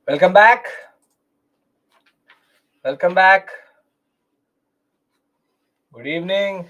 Welcome back. Welcome back. Good evening.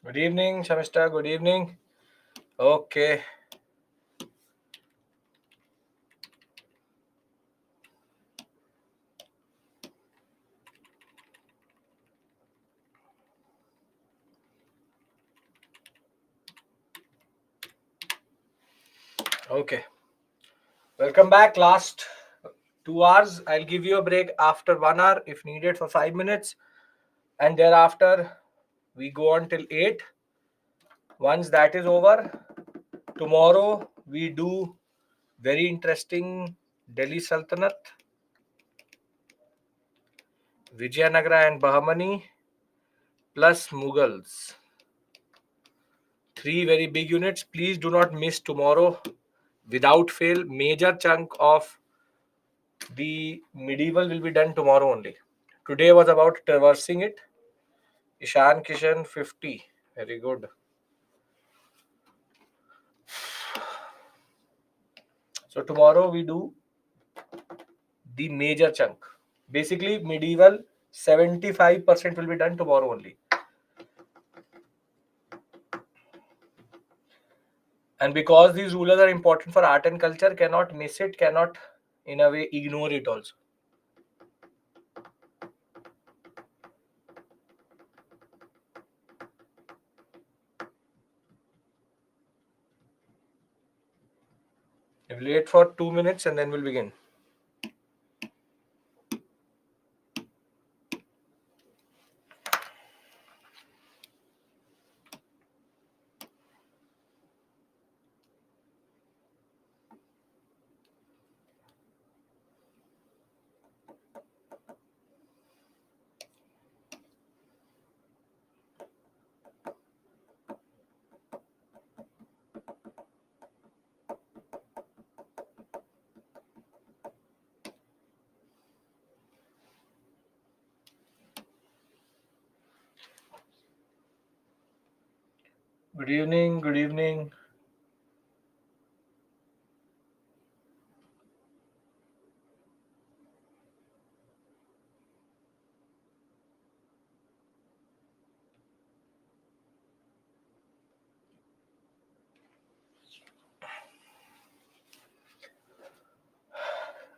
Good evening, Shamishta. Good evening. Okay. Okay. Welcome back. Last 2 hours. I'll give you a break after 1 hour if needed for 5 minutes. And thereafter, we go on till 8. Once that is over, tomorrow we do very interesting Delhi Sultanate, Vijayanagara and Bahmani plus Mughals. 3 very big units. Please do not miss tomorrow. Without fail, major chunk of the medieval will be done tomorrow only. Today was about traversing it. Ishan Kishan 50. Very good. So tomorrow we do the major chunk. Basically, medieval 75% will be done tomorrow only. And because these rulers are important for art and culture, cannot miss it, cannot in a way ignore it also. We'll wait for 2 minutes and then we'll begin. Good evening, good evening.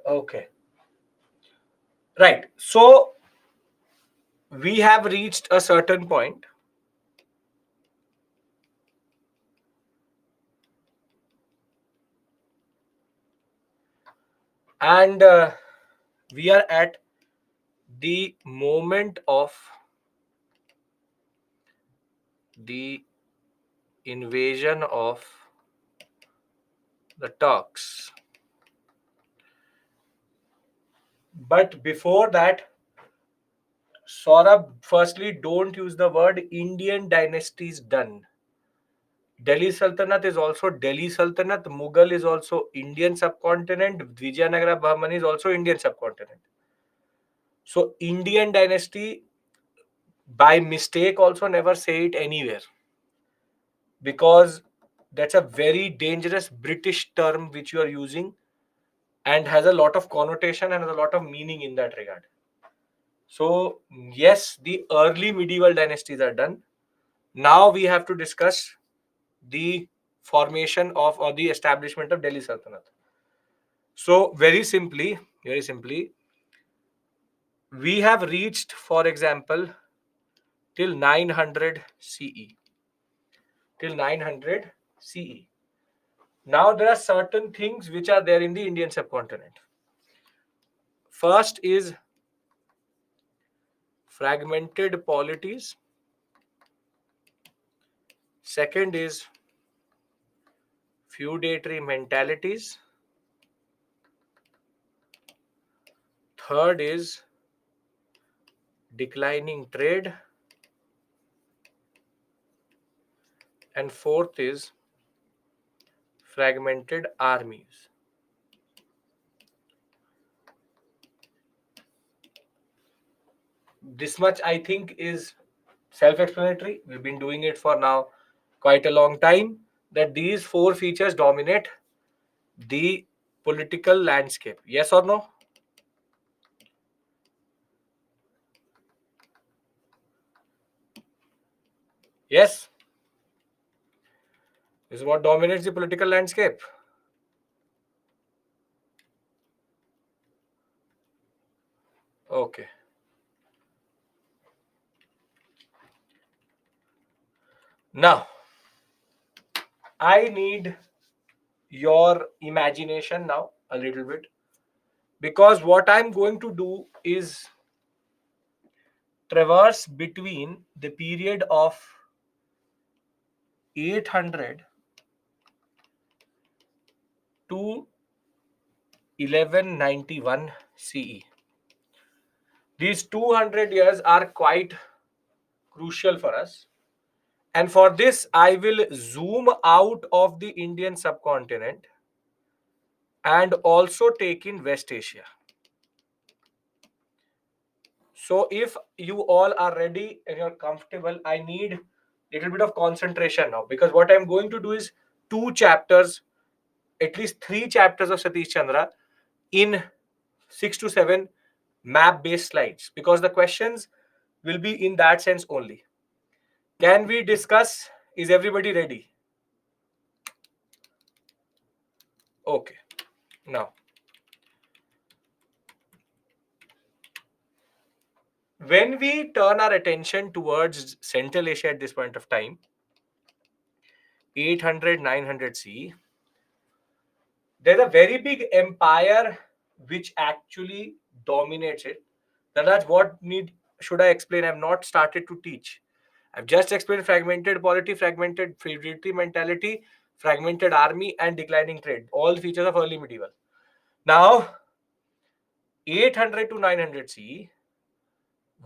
Okay. Right. So we have reached a certain point and we are at the moment of the invasion of the Turks. But before that, Saurabh, firstly, don't use the word Indian dynasties done. Delhi Sultanate is also Delhi Sultanate. Mughal is also Indian subcontinent. Vijayanagara Bahmani is also Indian subcontinent. So Indian dynasty, by mistake, also never say it anywhere, because that's a very dangerous British term which you are using and has a lot of connotation and has a lot of meaning in that regard. So yes, the early medieval dynasties are done. Now we have to discuss the formation of or the establishment of Delhi Sultanate. So very simply, we have reached, for example, till 900 CE. Till 900 CE. Now there are certain things which are there in the Indian subcontinent. First is fragmented polities. Second is feudatory mentalities. third is declining trade, and fourth is fragmented armies. This much I think is self-explanatory. We've been doing it for now quite a long time, that these four features dominate the political landscape. Yes or no? Yes. This is what dominates the political landscape. Okay. Now, I need your imagination now a little bit, because what I'm going to do is traverse between the period of 800 to 1191 CE. These 200 years are quite crucial for us. And for this, I will zoom out of the Indian subcontinent and also take in West Asia. So if you all are ready and you're comfortable, I need a little bit of concentration now, because what I'm going to do is two chapters, at least three chapters of Satish Chandra in 6 to 7 map based slides, because the questions will be in that sense only. Can we discuss? Is everybody ready? Okay. Now, when we turn our attention towards Central Asia at this point of time, 800, 900 CE, there's a very big empire which actually dominates it. That's what need should I explain? I've not started to teach. I've just explained fragmented polity, fragmented feudality mentality, fragmented army, and declining trade. All features of early medieval. Now, 800 to 900 CE,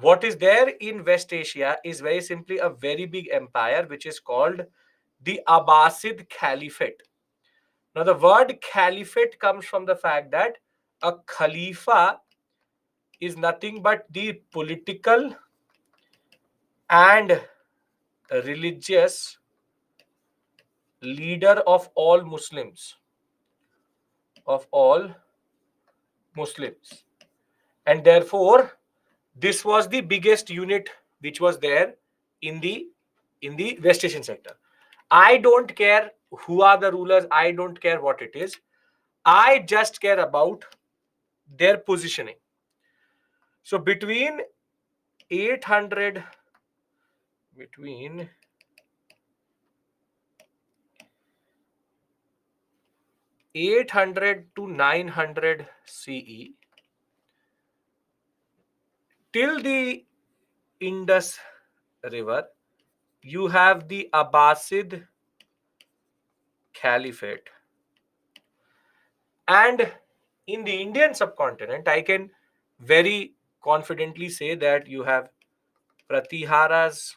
what is there in West Asia is very simply a very big empire which is called the Abbasid Caliphate. Now, the word caliphate comes from the fact that a khalifa is nothing but the political and religious leader of all Muslims. Of all Muslims. And therefore, this was the biggest unit which was there in the West Asian sector. I don't care who are the rulers, I don't care what it is. I just care about their positioning. So between 800 between 800 to 900 CE till the Indus River, you have the Abbasid Caliphate. And in the Indian subcontinent, I can very confidently say that you have Pratiharas,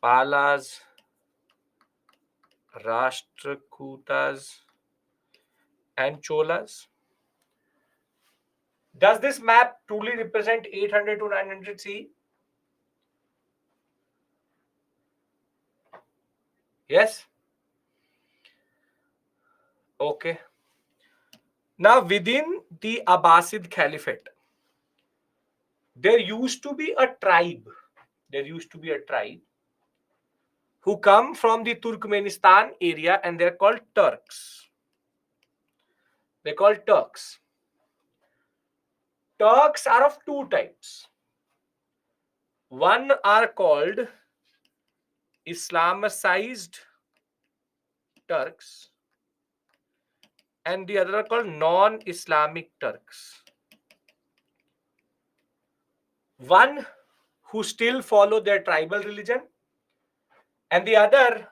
Palas, Rashtrakutas, and Cholas. Does this map truly represent 800 to 900 CE? Yes? Okay. Now, within the Abbasid Caliphate, there used to be a tribe. There used to be a tribe who come from the Turkmenistan area, and they're called Turks. They're called Turks. Turks are of two types. One are called Islamicized Turks, and the other are called non-Islamic Turks. One who still follow their tribal religion, and the other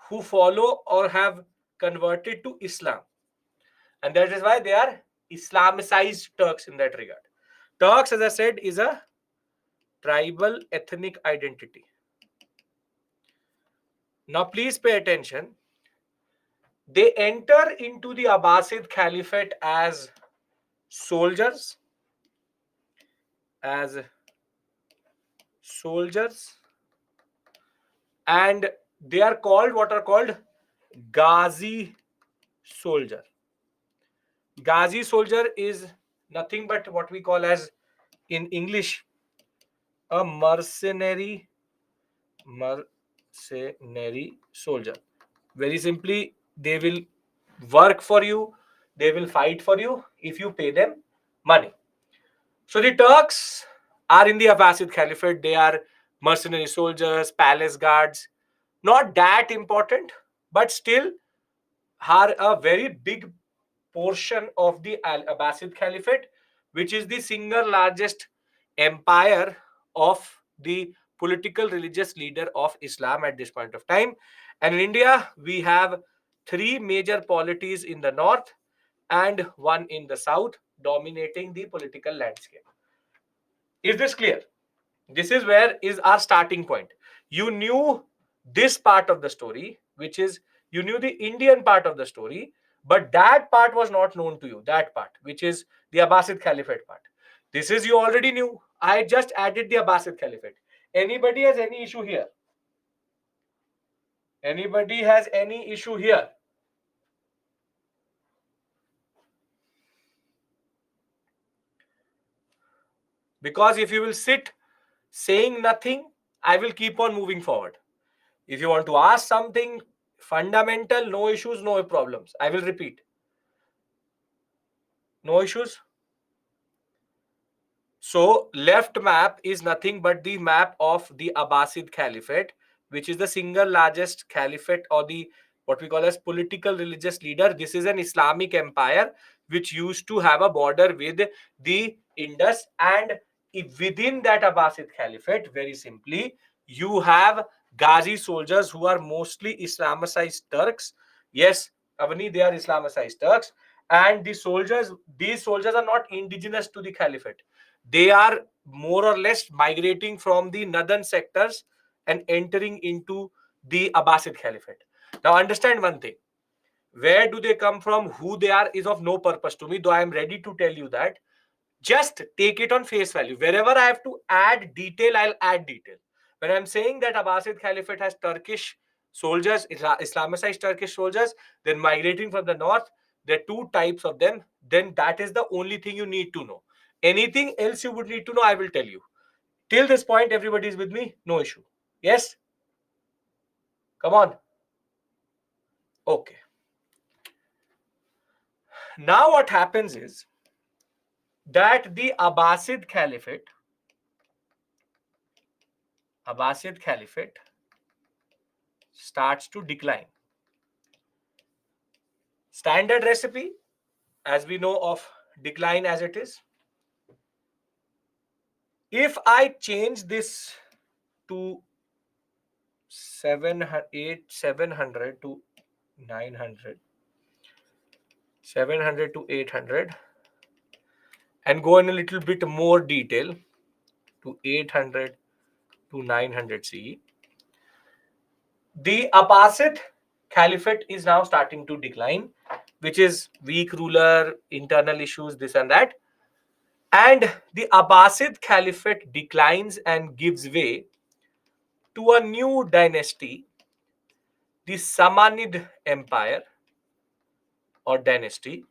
who follow or have converted to Islam. And that is why they are Islamicized Turks in that regard. Turks, as I said, is a tribal ethnic identity. Now, please pay attention. They enter into the Abbasid Caliphate as soldiers, as soldiers, and they are called what are called Ghazi soldier. Ghazi soldier is nothing but what we call as in English a mercenary soldier. Very simply, they will work for you, they will fight for you if you pay them money. So the Turks are in the Abbasid Caliphate. They are mercenary soldiers, palace guards. Not that important, but still are a very big portion of the Abbasid Caliphate, which is the single largest empire of the political religious leader of Islam at this point of time. And in India, we have three major polities in the north and one in the south dominating the political landscape. Is this clear? This is where is our starting point. You knew this part of the story, which is you knew the Indian part of the story, but that part was not known to you. That part, which is the Abbasid Caliphate part. This is you already knew. I just added the Abbasid Caliphate. Anybody has any issue here? Anybody has any issue here? Because if you will sit saying nothing, I will keep on moving forward. If you want to ask something fundamental, no issues, no problems. I will repeat. No issues. So left map is nothing but the map of the Abbasid Caliphate, which is the single largest caliphate or the what we call as political religious leader. This is an Islamic empire which used to have a border with the Indus, and within that Abbasid Caliphate, very simply, you have Ghazi soldiers who are mostly Islamicized Turks. Yes, Avani, they are Islamicized Turks, and these soldiers are not indigenous to the caliphate. They are more or less migrating from the northern sectors and entering into the Abbasid Caliphate. Now, understand one thing. Where do they come from? Who they are is of no purpose to me, though I am ready to tell you that. Just take it on face value. Wherever I have to add detail, I'll add detail. When I'm saying that Abbasid Caliphate has Turkish soldiers, Islamicized Turkish soldiers, then migrating from the north, there are two types of them, then that is the only thing you need to know. Anything else you would need to know, I will tell you. Till this point, everybody is with me? No issue. Yes? Come on. Okay. Now what happens is that the Abbasid Caliphate starts to decline. Standard recipe, as we know of decline as it is. If I change this to 700 to 900, 700 to 800, and go in a little bit more detail to 800 to 900 CE, the Abbasid Caliphate is now starting to decline, which is weak ruler, internal issues, this and that. And the Abbasid Caliphate declines and gives way to a new dynasty, the Samanid Empire or dynasty.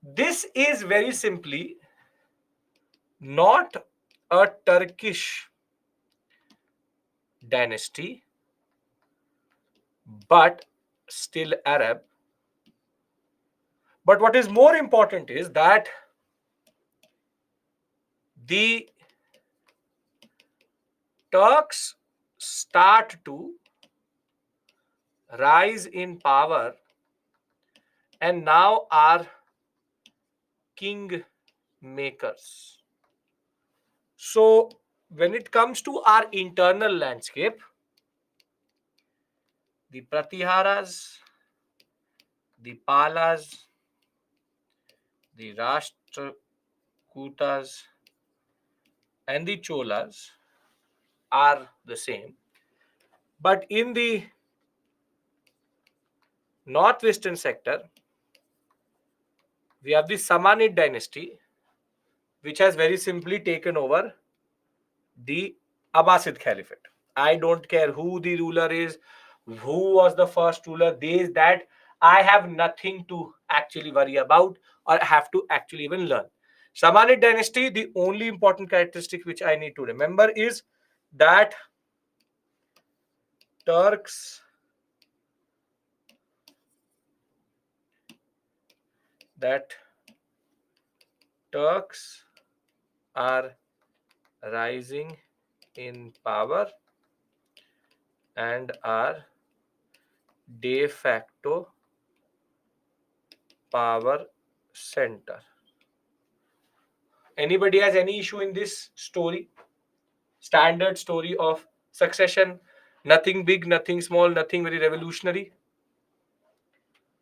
This is very simply not a Turkish dynasty, but still Arab. But what is more important is that the Turks start to rise in power and now are king makers. So, when it comes to our internal landscape, the Pratiharas, the Palas, the Rashtrakutas and the Cholas are the same. But in the northwestern sector, we have the Samanid dynasty, which has very simply taken over the Abbasid Caliphate. I don't care who the ruler is, who was the first ruler, that I have nothing to actually worry about or have to actually even learn. Samanid dynasty, the only important characteristic which I need to remember is that Turks that Turks are rising in power and are de facto power center. Anybody has any issue in this story? Standard story of succession, nothing big, nothing small, nothing very revolutionary.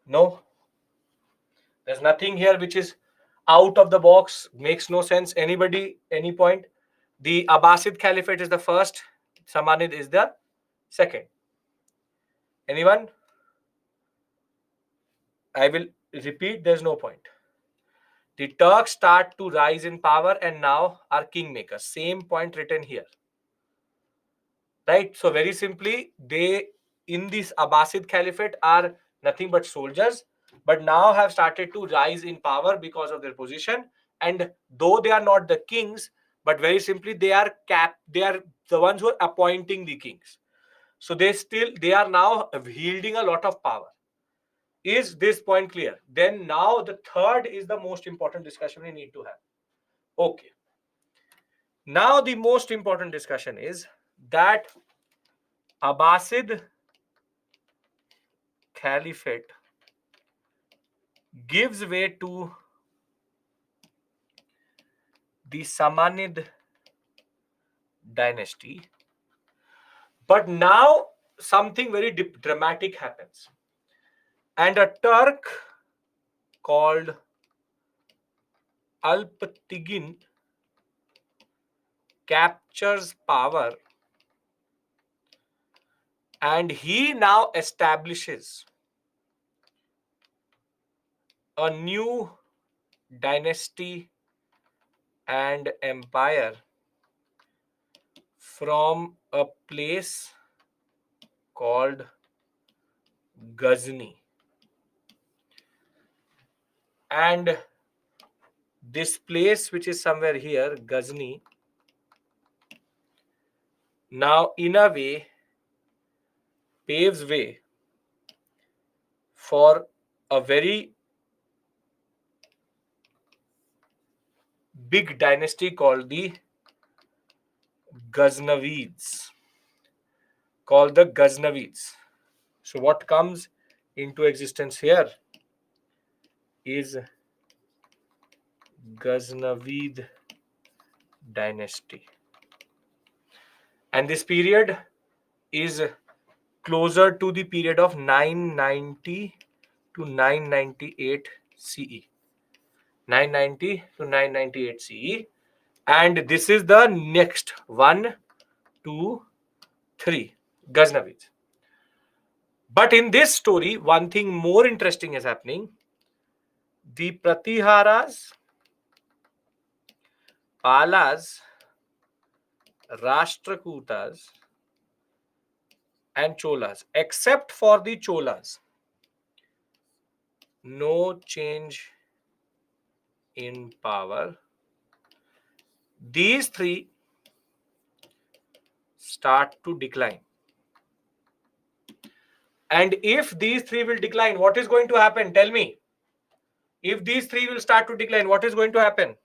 No, there's nothing here which is out of the box, makes no sense. Anybody, any point? The Abbasid Caliphate is the first, Samanid is the second. Anyone? I will repeat, there's no point. The Turks start to rise in power and now are kingmakers. Same point written here. Right? So very simply, they in this Abbasid Caliphate are nothing but soldiers, but now have started to rise in power because of their position. And though they are not the kings, but very simply they are the ones who are appointing the kings. So they are now wielding a lot of power. Is this point clear? Then now the third is the most important discussion we need to have. Okay. Now the most important discussion is that Abbasid Caliphate gives way to the Samanid dynasty. But now something very dramatic happens. And a Turk called Alptigin captures power, and he now establishes a new dynasty and empire from a place called Ghazni. And this place, which is somewhere here, Ghazni, now in a way paves way for a very big dynasty called the Ghaznavids. So what comes into existence here is Ghaznavid dynasty. And this period is closer to the period of 990 to 998 CE. 990 to 998 CE. And this is the next 1, 2, 3 Ghaznavids. But in this story, one thing more interesting is happening. The Pratiharas, Palas, Rashtrakutas, and Cholas, except for the Cholas, no change in power. These three start to decline. And if these three will decline, what is going to happen? Tell me. If these three will start to decline, what is going to happen?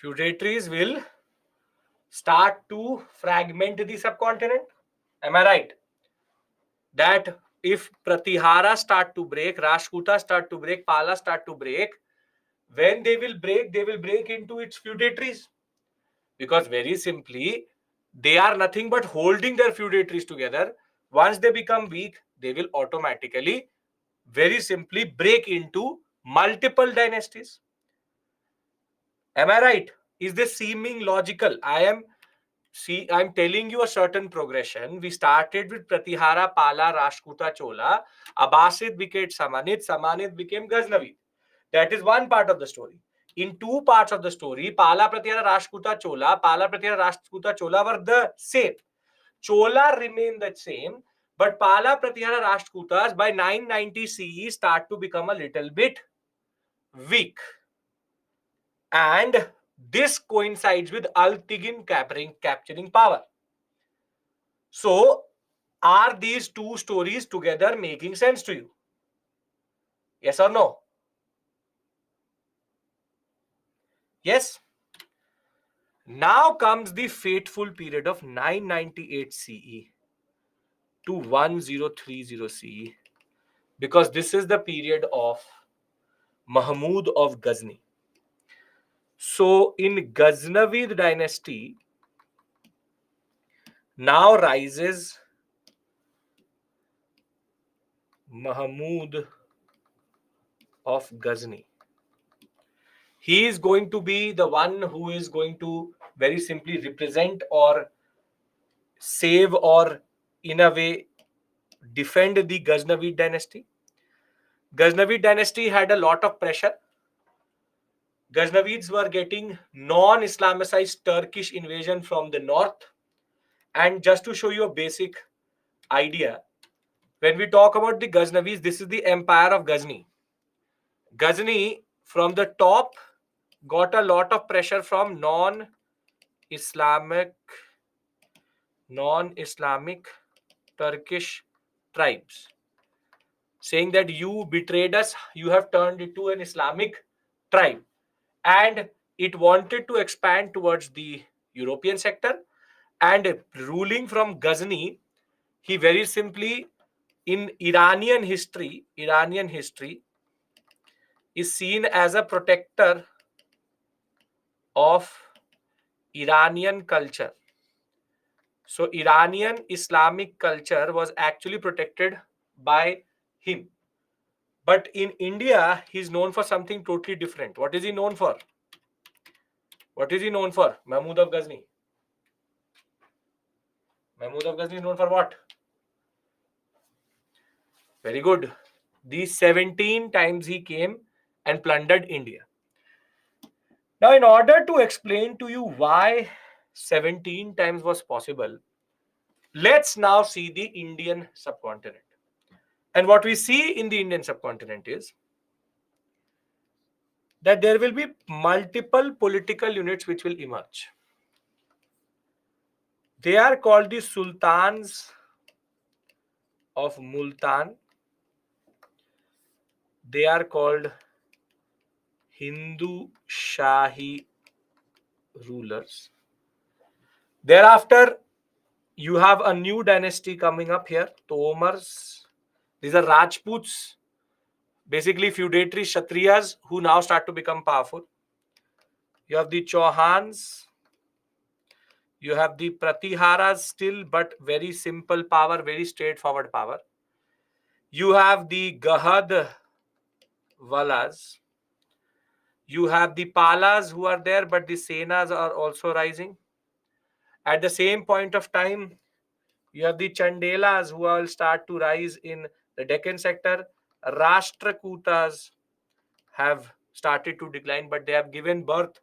Feudatories will start to fragment the subcontinent. Am I right? that if Pratihara start to break, Rashtrakuta start to break, Pala start to break, when they will break into its feudatories. Because very simply, they are nothing but holding their feudatories together. Once they become weak, they will automatically, very simply, break into multiple dynasties. Am I right? Is this seeming logical? I'm telling you a certain progression. We started with Pratihara, Pala, Rashtrakuta, Chola. Abbasid became Samanid. Samanid became Ghaznavid. That is one part of the story. In two parts of the story, Pala, Pratihara, Rashtrakuta, Chola, Pala, Pratihara, Rashtrakuta, Chola were the same. Chola remain the same, but Pala, Pratihara, Rashtrakutas by 990 CE start to become a little bit weak. And this coincides with Al-Tigin capturing power. So, are these two stories together making sense to you? Yes or no? Yes. Now comes the fateful period of 998 CE to 1030 CE, because this is the period of Mahmud of Ghazni. So, in Ghaznavid dynasty, now rises Mahmud of Ghazni. He is going to be the one who is going to very simply represent or save, or in a way defend, the Ghaznavid dynasty. Ghaznavid dynasty had a lot of pressure. Ghaznavids were getting non-Islamicized Turkish invasion from the north. And just to show you a basic idea, when we talk about the Ghaznavids, this is the empire of Ghazni. Ghazni from the top got a lot of pressure from non-Islamic Turkish tribes, saying that you betrayed us, you have turned into an Islamic tribe. And it wanted to expand towards the European sector. And ruling from Ghazni, he very simply, in Iranian history is seen as a protector of Iranian culture. So Iranian Islamic culture was actually protected by him. But in India, he's known for something totally different. What is he known for? What is he known for? Mahmud of Ghazni. Mahmud of Ghazni is known for what? Very good. These 17 times he came and plundered India. Now, in order to explain to you why 17 times was possible, let's now see the Indian subcontinent. And what we see in the Indian subcontinent is that there will be multiple political units which will emerge. They are called the Sultans of Multan. They are called Hindu Shahi rulers. Thereafter, you have a new dynasty coming up here, Tomars. These are Rajputs, basically feudatory Kshatriyas who now start to become powerful. You have the Chauhans. You have the Pratiharas still, but very simple power, very straightforward power. You have the Gahad Valas. You have the Palas who are there, but the Senas are also rising. At the same point of time, you have the Chandelas who will start to rise in the Deccan sector. Rashtrakutas have started to decline, but they have given birth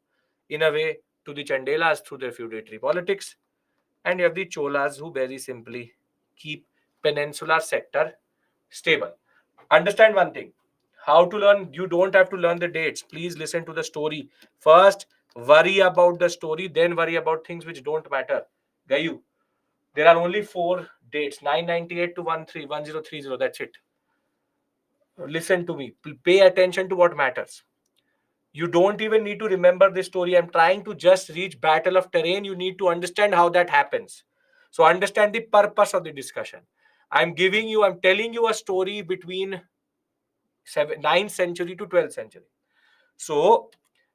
in a way to the Chandelas through their feudatory politics. And you have the Cholas who very simply keep peninsular sector stable. Understand one thing. How to learn? You don't have to learn the dates. Please listen to the story. First, worry about the story, then worry about things which don't matter. Gayu, there are only 4 dates, 998 to 1030. That's it. Listen to me. Pay attention to what matters. You don't even need to remember this story. I'm trying to just reach Battle of Terrain. You need to understand how that happens. So understand the purpose of the discussion. I'm telling you a story between 9th century to 12th century. So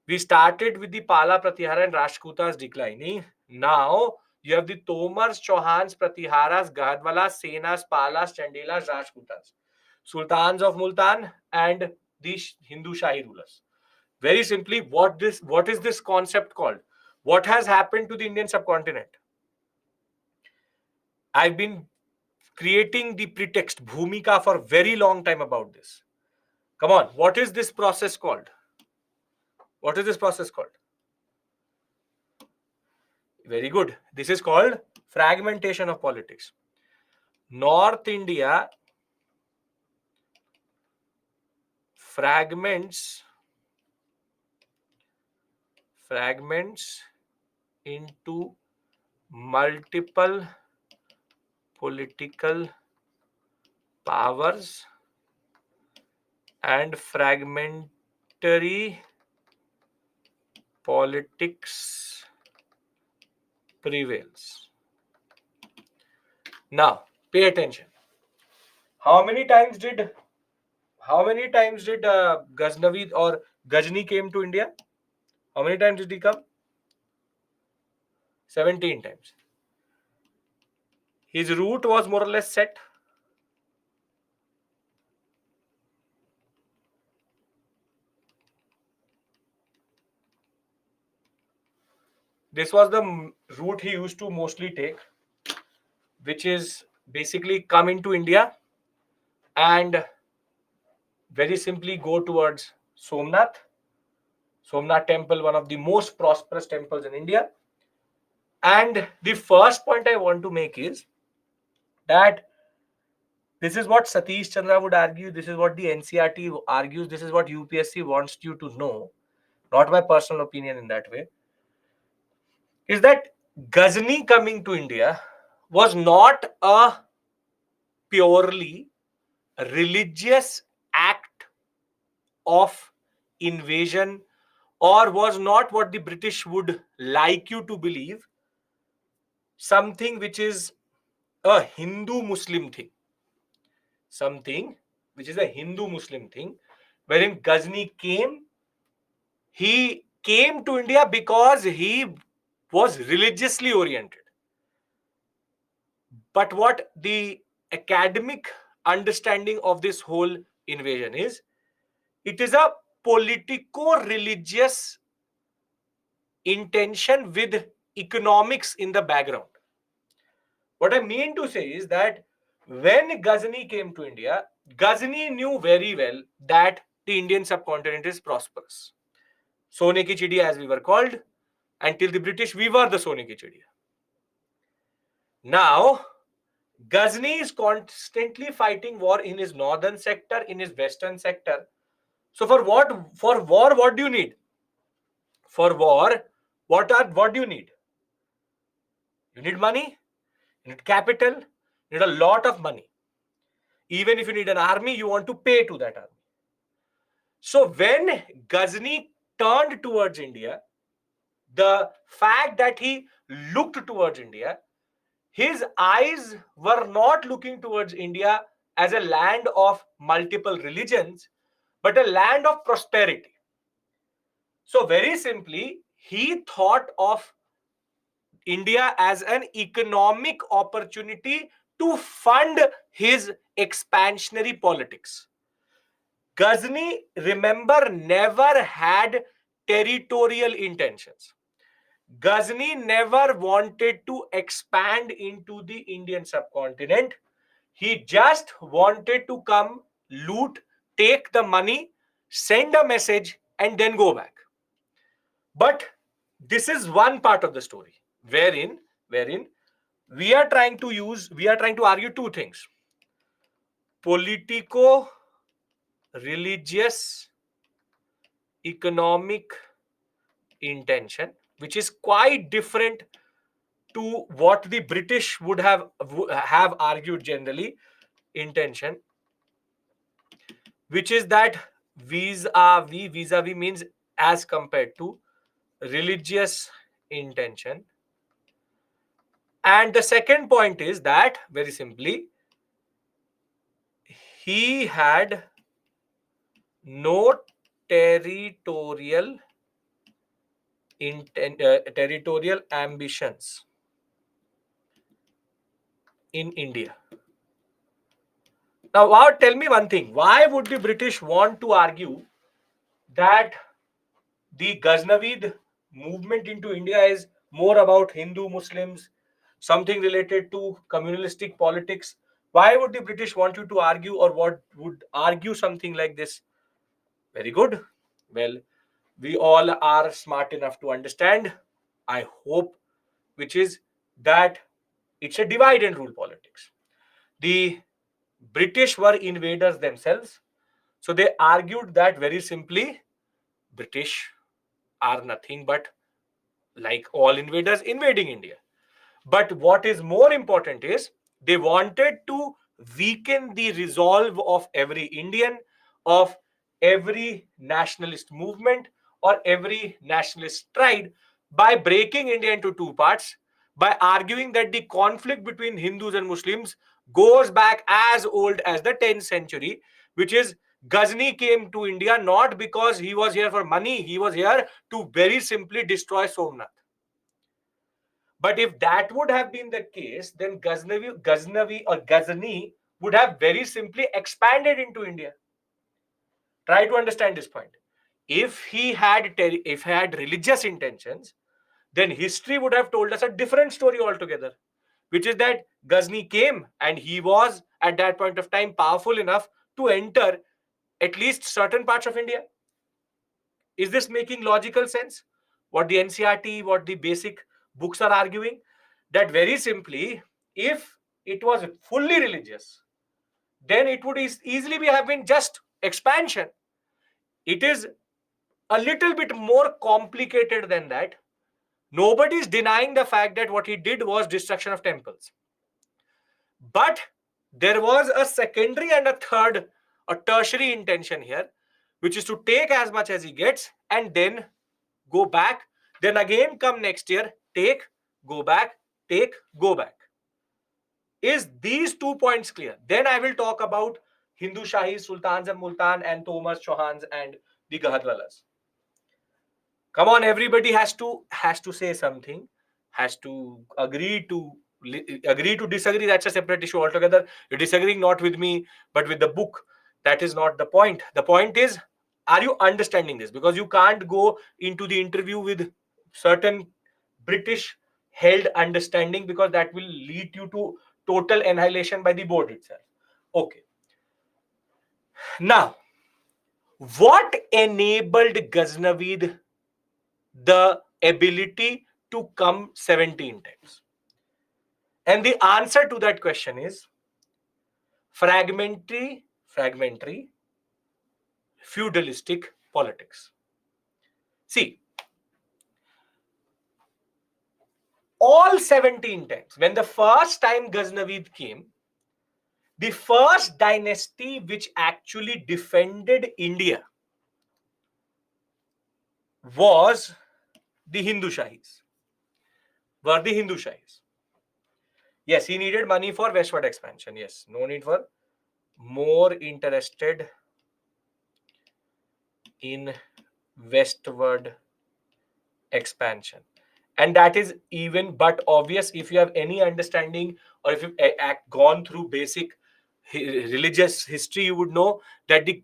we started with the Pala Pratihara and Rashtrakutas declining. Now you have the Tomars, Chauhans, Pratiharas, Gadwalas, Senas, Palas, Chandelas, Rashtrakutas, Sultans of Multan, and the Hindu Shahi rulers. Very simply, what is this concept called? What has happened to the Indian subcontinent? I've been creating the pretext, Bhumika, for a very long time about this. Come on, what is this process called? What is this process called? Very good. This is called fragmentation of politics. North India fragments into multiple political powers, and fragmentary politics prevails. Now, pay attention. How many times did Ghaznavid or Ghazni came to India? How many times did he come? 17 times. His route was more or less set. This was the route he used to mostly take, which is basically come into India and very simply go towards Somnath. Somnath temple, one of the most prosperous temples in India. And the first point I want to make is that this is what Satish Chandra would argue. This is what the NCRT argues. This is what UPSC wants you to know. Not my personal opinion in that way. Is that Ghazni coming to India was not a purely religious act of invasion, or was not what the British would like you to believe, something which is a Hindu Muslim thing. Something which is a Hindu Muslim thing, wherein Ghazni came. He came to India because he was religiously oriented. But what the academic understanding of this whole invasion is, it is a politico-religious intention with economics in the background. What I mean to say is that when Ghazni came to India, Ghazni knew very well that the Indian subcontinent is prosperous. Sone ki chidiya, as we were called, until the British, we were the Sone ki chidiya. Now, Ghazni is constantly fighting war in his northern sector, in his western sector. So for what? For war, what do you need? For war, what do you need? You need money, you need capital, you need a lot of money. Even if you need an army, you want to pay to that army. So when Ghazni turned towards India, the fact that he looked towards India, his eyes were not looking towards India as a land of multiple religions, but a land of prosperity. So very simply, he thought of India as an economic opportunity to fund his expansionary politics. Ghazni, remember, never had territorial intentions. Ghazni never wanted to expand into the Indian subcontinent. He just wanted to come, loot, take the money, send a message, and then go back. But this is one part of the story wherein we are trying to argue two things: politico religious economic intention, which is quite different to what the British would have argued generally, intention, which is that vis-a-vis means as compared to religious intention. And the second point is that, very simply, he had no territorial territorial ambitions in India. Now, tell me one thing. Why would the British want to argue that the Ghaznavid movement into India is more about Hindu Muslims, something related to communalistic politics? Why would the British want you to argue, or what would argue something like this? Very good. Well, we all are smart enough to understand, I hope, which is that it's a divide and rule politics. The British were invaders themselves, so they argued that very simply British are nothing but like all invaders invading India. But what is more important is they wanted to weaken the resolve of every Indian, of every nationalist movement, or every nationalist stride by breaking India into two parts, by arguing that the conflict between Hindus and Muslims goes back as old as the 10th century, which is Ghazni came to India not because he was here for money, he was here to very simply destroy Somnath. But if that would have been the case, then Ghaznavi or Ghazni would have very simply expanded into India. Try to understand this point. If he had religious intentions, then history would have told us a different story altogether, which is that Ghazni came and he was at that point of time powerful enough to enter at least certain parts of India. Is this making logical sense? What the NCRT, what the basic books are arguing? That very simply, if it was fully religious, then it would easily have been just expansion. It is a little bit more complicated than that. Nobody is denying the fact that what he did was destruction of temples. But there was a secondary and a third, a tertiary intention here, which is to take as much as he gets and then go back, then again come next year, take, go back, take, go back. Is these 2 points clear? Then I will talk about Hindu Shahis, Sultans and Multan, and Thomas Chauhans and the Gahadwalas. Come on, everybody has to say something, has to agree to disagree. That's a separate issue altogether. You're disagreeing not with me, but with the book. That is not the point. The point is, are you understanding this? Because you can't go into the interview with certain British held understanding, because that will lead you to total annihilation by the board itself. Okay. Now, what enabled Ghaznavid the ability to come 17 times? And the answer to that question is fragmentary feudalistic politics. See, all 17 times, when the first time Ghaznavid came, the first dynasty which actually defended India was the Hindu Shahis. Were the Hindu Shahis. Yes, he needed money for westward expansion. Yes, no need for more interested in westward expansion. And that is even but obvious if you have any understanding, or if you've gone through basic religious history. You would know that the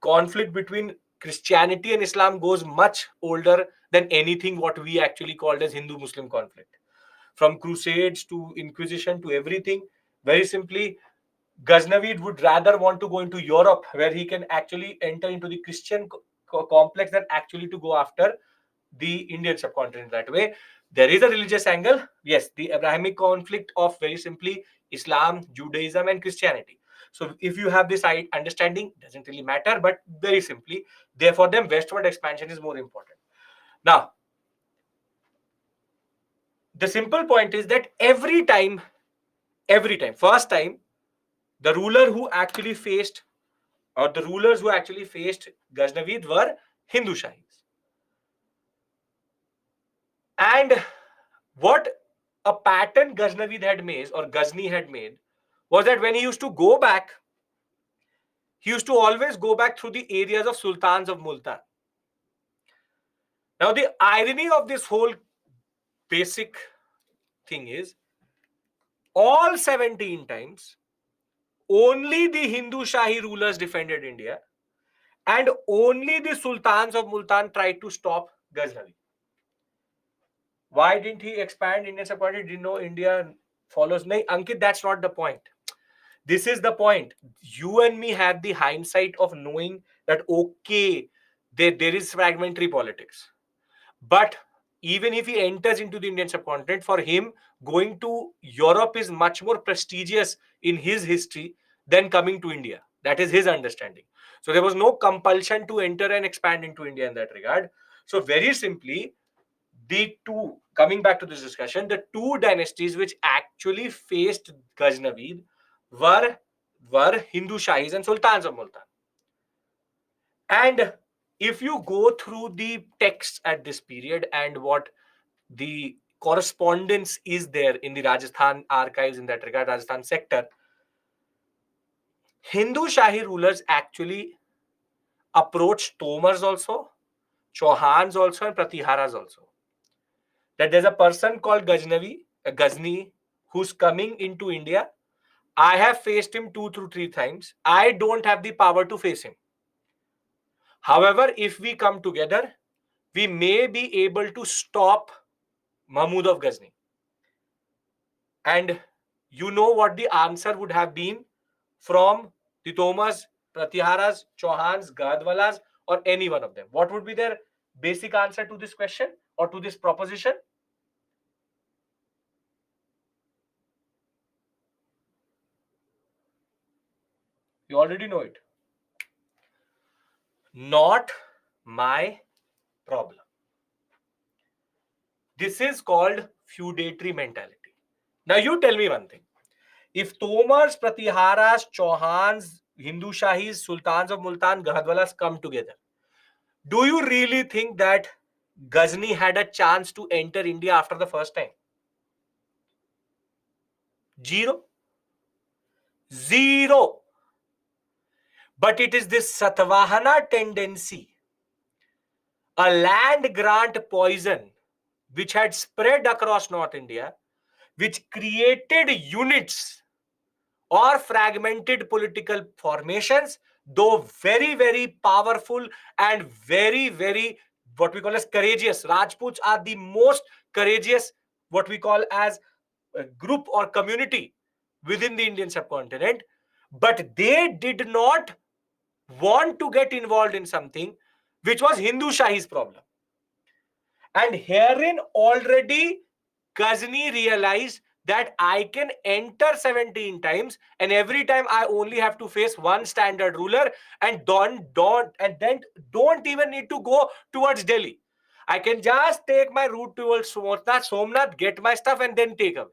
conflict between Christianity and Islam goes much older than anything what we actually called as Hindu-Muslim conflict. From crusades to inquisition to everything, very simply, Ghaznavid would rather want to go into Europe, where he can actually enter into the Christian complex, than actually to go after the Indian subcontinent that way. There is a religious angle. Yes, the Abrahamic conflict of very simply Islam, Judaism, and Christianity. So if you have this understanding, doesn't really matter, but very simply, therefore, them westward expansion is more important. Now, the simple point is that every time, first time, the ruler who actually faced, or the rulers who actually faced Ghaznavid were Hindu Shahis. And what a pattern Ghaznavid had made, or Ghazni had made, was that when he used to go back, he used to always go back through the areas of sultans of Multan. Now, the irony of this whole basic thing is, all 17 times, only the Hindu Shahi rulers defended India, and only the sultans of Multan tried to stop Ghaznavi. Why didn't he expand Indian subcontinent? Didn't know India follows. No, Ankit, that's not the point. This is the point. You and me have the hindsight of knowing that, okay, there is fragmentary politics. But even if he enters into the Indian subcontinent, for him, going to Europe is much more prestigious in his history than coming to India. That is his understanding. So there was no compulsion to enter and expand into India in that regard. So very simply, the two, coming back to this discussion, the two dynasties which actually faced Ghaznavid were Hindu Shahis and Sultans of Multan. And if you go through the texts at this period and what the correspondence is there in the Rajasthan archives in that regard, Rajasthan sector, Hindu Shahi rulers actually approached Tomars also, Chauhans also, and Pratiharas also. That there's a person called Ghazni, who's coming into India. I have faced him 2 through 3 times. I don't have the power to face him. However, if we come together, we may be able to stop Mahmud of Ghazni. And you know what the answer would have been from the Tomars, Pratiharas, Chauhans, Gadwalas, or any one of them. What would be their basic answer to this question or to this proposition? You already know it. Not my problem. This is called feudatory mentality. Now you tell me one thing. If Tomars, Pratiharas, Chauhans, Hindu Shahis, Sultans of Multan, Gahadwalas come together, do you really think that Ghazni had a chance to enter India after the first time? Zero. Zero. But it is this Satvahana tendency, a land grant poison, which had spread across North India, which created units or fragmented political formations, though very, very powerful and very, very, what we call as courageous. Rajputs are the most courageous, what we call as a group or community within the Indian subcontinent, but they did not want to get involved in something which was Hindu Shahi's problem. And herein already Ghazni realized that I can enter 17 times, and every time I only have to face one standard ruler, and don't even need to go towards Delhi. I can just take my route towards Somnath, get my stuff, and then take away.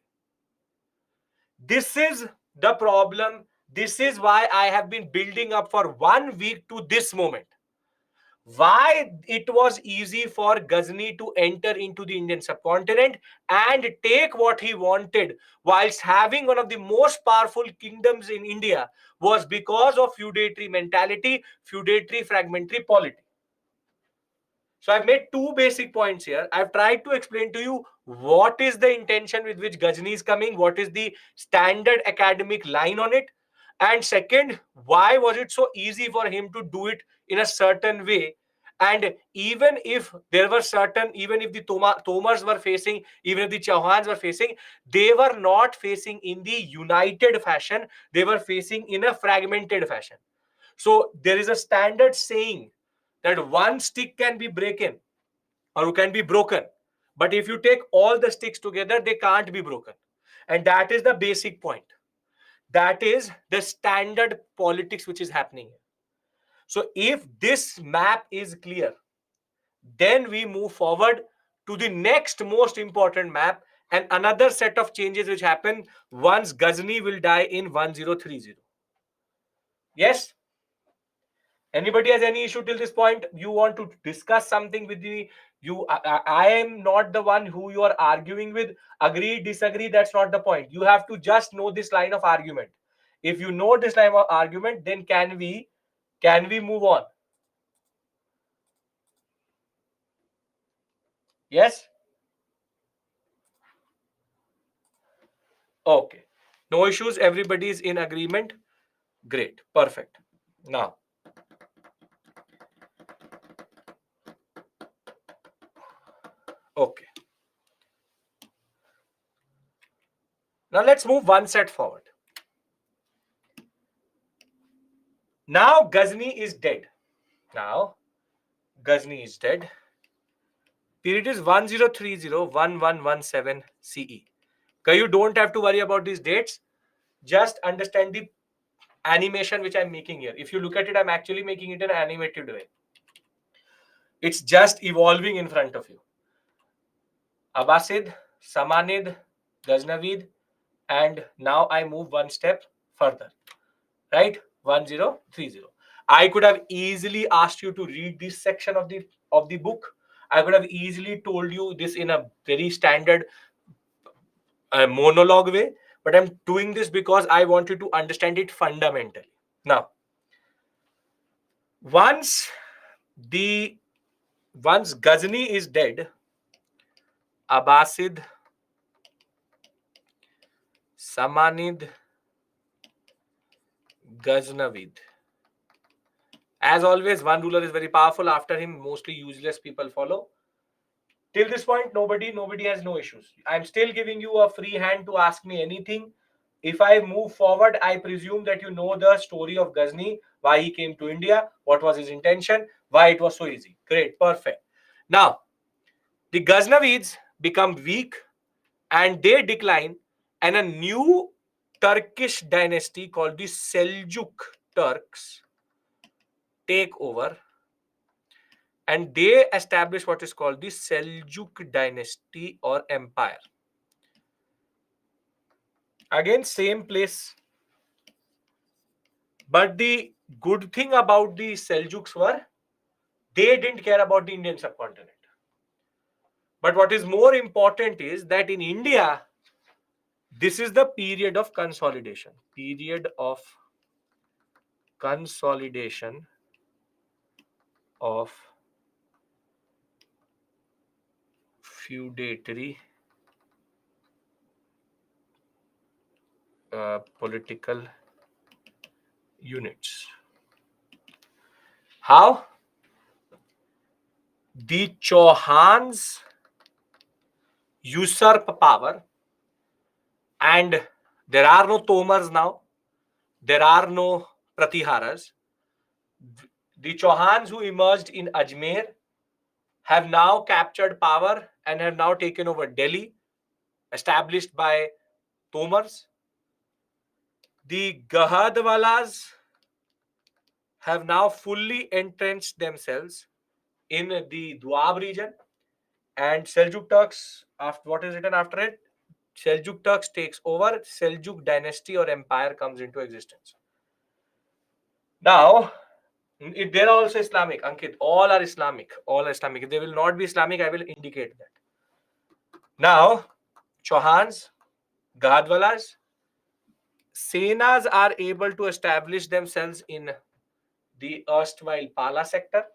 This is the problem. This is why I have been building up for 1 week to this moment. Why it was easy for Ghazni to enter into the Indian subcontinent and take what he wanted whilst having one of the most powerful kingdoms in India was because of feudatory mentality, feudatory fragmentary polity. So I've made two basic points here. I've tried to explain to you what is the intention with which Ghazni is coming, what is the standard academic line on it, and second, why was it so easy for him to do it in a certain way. And even if there were certain, even if the Tomars were facing, even if the Chauhans were facing, they were not facing in the united fashion, they were facing in a fragmented fashion. So there is a standard saying that one stick can be broken or can be broken, but if you take all the sticks together, they can't be broken. And that is the basic point. That is the standard politics which is happening. So if this map is clear, then we move forward to the next most important map and another set of changes which happen once Ghazni will die in 1030. Yes? Anybody has any issue till this point? You want to discuss something with me? I am not the one who you are arguing with. Agree, disagree, that's not the point. You have to just know this line of argument. If you know this line of argument, then can we Can we move on? Yes? Okay. No issues. Everybody is in agreement. Great. Perfect. Now, okay. Now let's move one set forward. Now Ghazni is dead. Now Ghazni is dead. Period is 1030-1117 CE. Okay, you don't have to worry about these dates. Just understand the animation which I'm making here. If you look at it, I'm actually making it in an animated way. It's just evolving in front of you. Abbasid, Samanid, Ghaznavid, and now I move one step further. Right? 1030. I could have easily asked you to read this section of the book. I could have easily told you this in a very standard monologue way, but I'm doing this because I want you to understand it fundamentally. Now, once the once Ghazni is dead, Abbasid, Samanid, Ghaznavid. As always, one ruler is very powerful. After him, mostly useless people follow. Till this point, nobody has no issues. I'm still giving you a free hand to ask me anything. If I move forward, I presume that you know the story of Ghazni, why he came to India, what was his intention, why it was so easy. Great, perfect. Now, the Ghaznavids become weak and they decline, and a new Turkish dynasty called the Seljuk Turks take over, and they establish what is called the Seljuk dynasty or empire. Again, same place. But the good thing about the Seljuks were they didn't care about the Indian subcontinent. But what is more important is that in India, this is the period of consolidation. Period of consolidation of feudatory political units. How? The Chauhans usurp power, and there are no Tomars now, there are no Pratiharas. The Chauhans who emerged in Ajmer have now captured power and have now taken over Delhi, established by Tomars. The Gahadwalas have now fully entrenched themselves in the Doab region, and Seljuk Turks, after what is written after it, Seljuk Turks takes over. Seljuk dynasty or empire comes into existence. Now, they're also Islamic, Ankit. All are Islamic. All are Islamic. If they will not be Islamic, I will indicate that. Now, Chauhans, Gadwalas, Senas are able to establish themselves in the erstwhile Pala sector,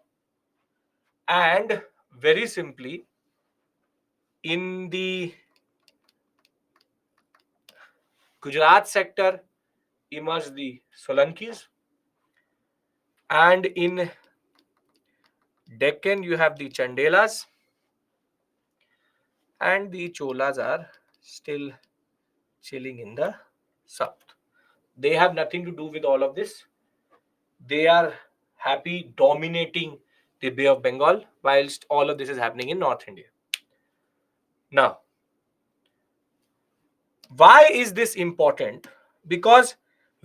and very simply in the Gujarat sector emerge the Solankis, and in Deccan you have the Chandelas, and the Cholas are still chilling in the south. They have nothing to do with all of this. They are happy dominating the Bay of Bengal whilst all of this is happening in North India. Now, why is this important? Because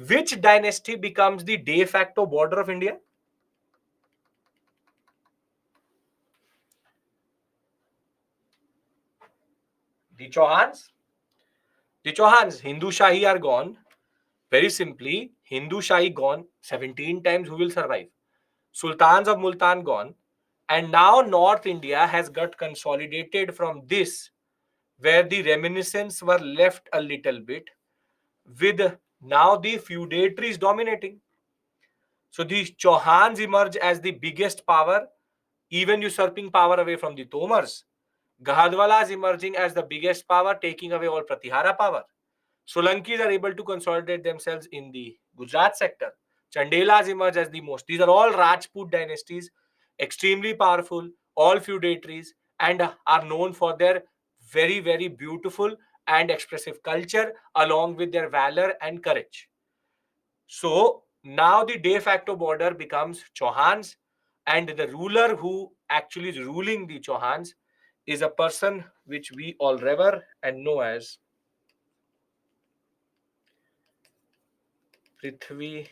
which dynasty becomes the de facto border of India? The Chauhans. The Chauhans, Hindu Shahi are gone. Very simply, Hindu Shahi gone 17 times. Who will survive? Sultans of Multan gone. And now North India has got consolidated from this, where the reminiscence were left a little bit, with now the feudatories dominating. So the Chauhans emerge as the biggest power, even usurping power away from the Tomars. Gahadwalas emerging as the biggest power, taking away all Pratihara power. Solankis are able to consolidate themselves in the Gujarat sector. Chandelas emerge as the most. These are all Rajput dynasties, extremely powerful, all feudatories, and are known for their very, very beautiful and expressive culture, along with their valor and courage. So now the de facto border becomes Chauhans, and the ruler who actually is ruling the Chauhans is a person which we all revere and know as Prithvi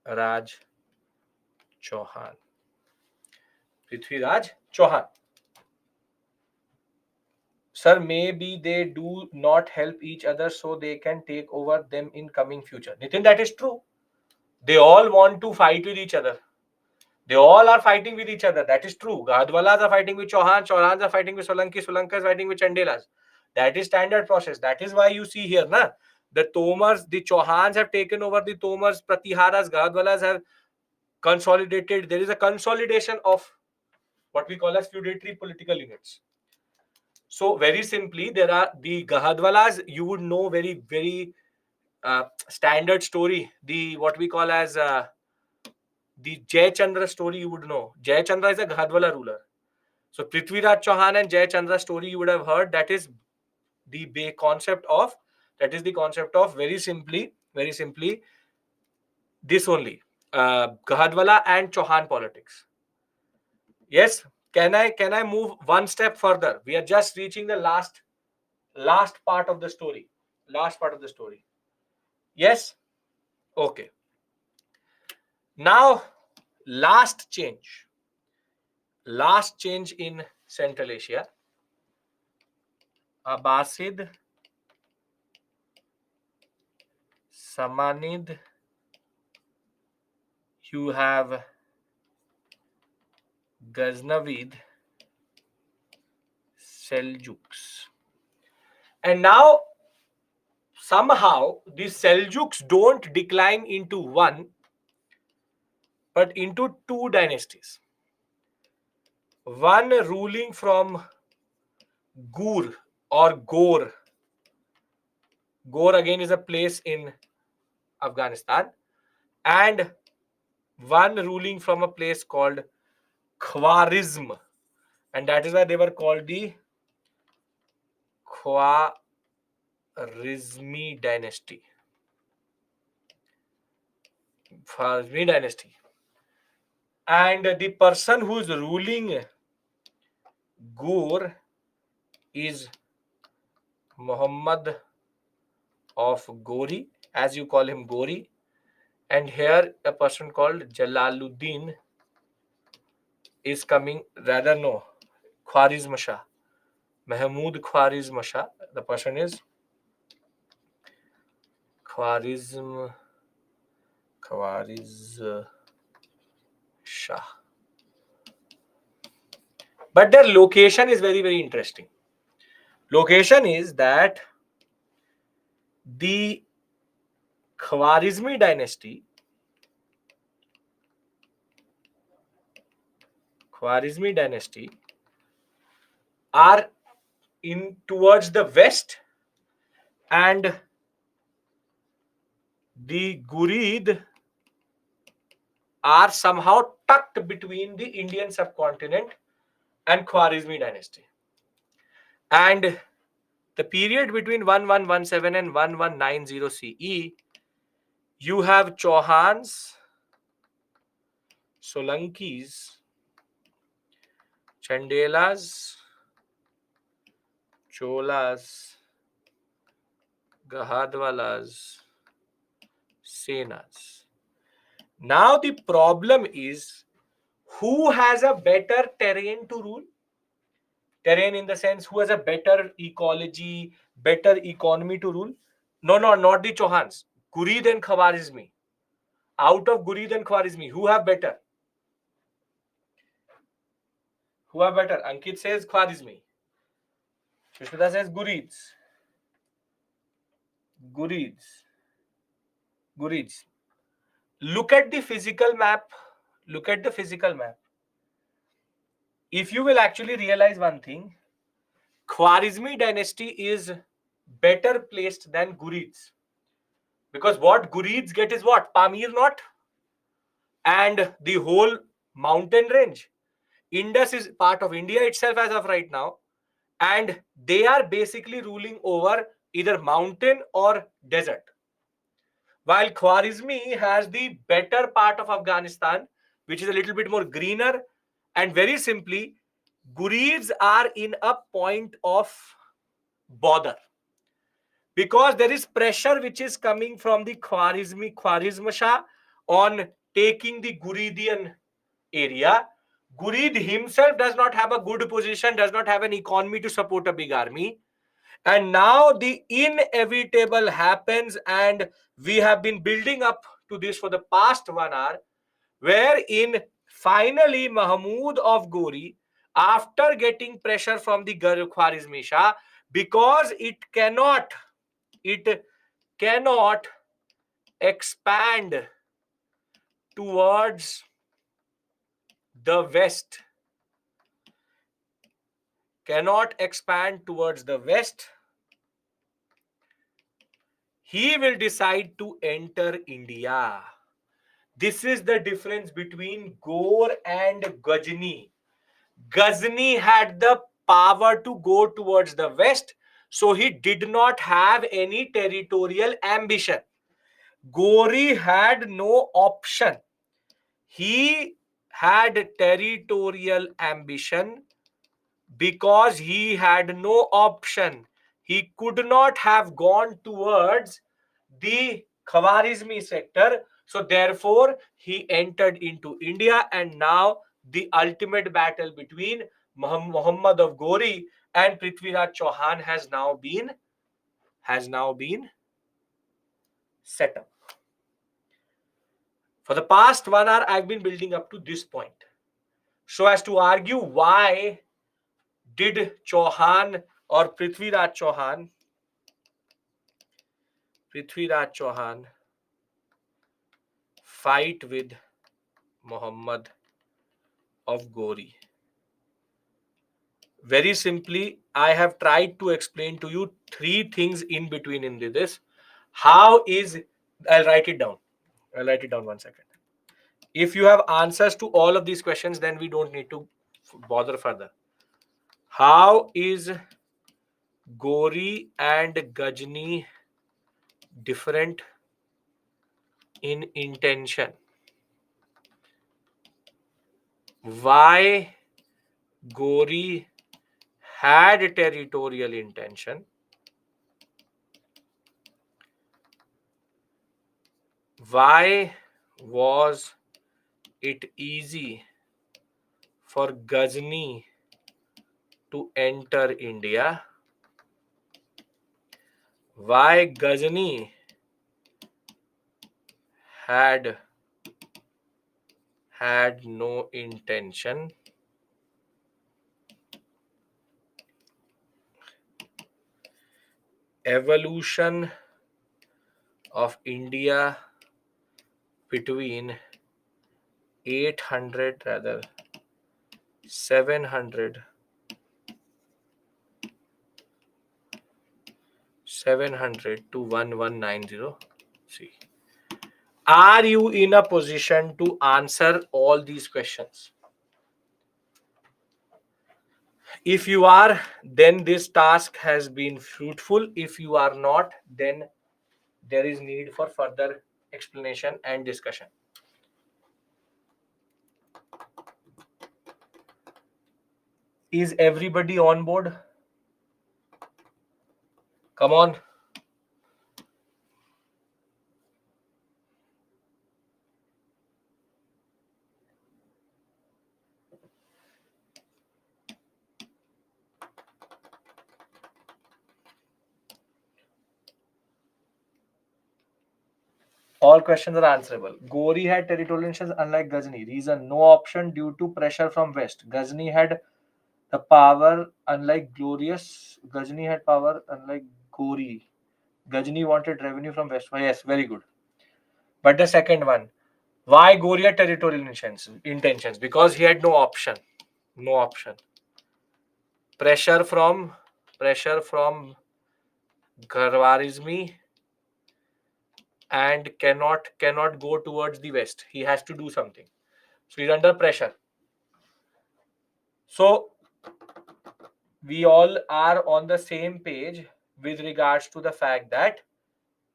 Raj Chauhan. Prithviraj Chauhan. Sir, maybe they do not help each other so they can take over them in coming future. Nitin, that is true. They all want to fight with each other. They all are fighting with each other. That is true. Gadwalas are fighting with Chauhan. Chaurans are fighting with Solanki. Solankas are fighting with Chandelas. That is standard process. That is why you see here, na, the Tomars, the Chauhans have taken over the Tomars. Pratiharas, Gadwalas have consolidated. There is a consolidation of what we call as feudatory political units. So very simply, there are the Gahadwalas. You would know very, very standard story. The what we call as the Jay Chandra story. You would know. Jay Chandra is a Gahadwala ruler. So Prithviraj Chauhan and Jay Chandra story you would have heard. That is the concept of. That is the concept of very simply this only. Gahadwala and Chauhan politics. Yes. Can I move one step further? We are just reaching the last part of the story. Last part of the story. Yes. Okay. Now, last change. Last change in Central Asia. Abbasid, Samanid, you have Ghaznavid, Seljuks. And now, somehow, these Seljuks don't decline into one, but into two dynasties. One ruling from Gur or Gor. Gor again is a place in Afghanistan. And one ruling from a place called Khwarizm. And that is why they were called the Khwarizmi dynasty. Khwarizmi dynasty. And the person who is ruling Gur is Muhammad of Gori, as you call him Gori. And here a person called Jalaluddin is coming, rather no, Khwarizm Shah. Mahmud Khwarizm Shah. The person is Khwarizm Shah. But their location is very, very interesting. Location is that the Khwarizmi dynasty are in towards the west, and the Gurid are somehow tucked between the Indian subcontinent and Khwarizmi dynasty. And the period between 1117 and 1190 CE, you have Chauhans, Solankis, Chandelas, Cholas, Gahadwalas, Senas. Now the problem is, who has a better terrain to rule? Terrain in the sense, who has a better ecology, better economy to rule? No, not the Chauhans. Gurid and Khwarizmi. Out of Gurid and Khwarizmi, who have better? Who have better? Ankit says Khwarizmi. Sushmita says Gurids. Gurids. Look at the physical map. Look at the physical map. If you will actually realize one thing, Khwarizmi dynasty is better placed than Gurids. Because what Gurids get is what? Pamir not? And the whole mountain range. Indus is part of India itself as of right now. And they are basically ruling over either mountain or desert. While Khwarizmi has the better part of Afghanistan, which is a little bit more greener, and very simply, Gurids are in a point of bother because there is pressure which is coming from the Khwarizm Shah on taking the Guridian area. Gurid himself does not have a good position, does not have an economy to support a big army. And now the inevitable happens, and we have been building up to this for the past 1 hour, wherein finally Mahmud of Gori, after getting pressure from the Khwarizmi Shah, because it cannot expand towards the west, cannot expand towards the west, he will decide to enter India. This is the difference between Ghor and Ghazni. Ghazni had the power to go towards the west, so he did not have any territorial ambition. Gori had no option. He had territorial ambition because he had no option. He could not have gone towards the Khwarizmi sector. So therefore, he entered into India, and now the ultimate battle between Muhammad of Gori and Prithviraj Chauhan has now been set up. For the past 1 hour, I've been building up to this point, so as to argue why did Chauhan or Prithviraj Chauhan fight with Muhammad of Gori. Very simply, I have tried to explain to you three things in between in this. How is, I'll write it down. I'll write it down 1 second. If you have answers to all of these questions, then we don't need to bother further. How is Gori and Ghazni different in intention? Why Gori had territorial intention? Why was it easy for Ghazni to enter India? Why Ghazni had no intention? Evolution of India between 800 rather 700 to 1190. See, are you in a position to answer all these questions? If you are, then this task has been fruitful. If you are not, then there is need for further explanation and discussion. Is everybody on board? Come on. All questions are answerable. Gori had territorial intentions unlike Ghazni. Reason: no option due to pressure from west. Ghazni had the power unlike Glorious. Ghazni had power unlike Gori. Ghazni wanted revenue from west. Yes, very good. But the second one, why Goria territorial intentions? Because he had no option. No option. Pressure from Khwarizmi, and cannot go towards the west. He has to do something. So he's under pressure. So we all are on the same page with regards to the fact that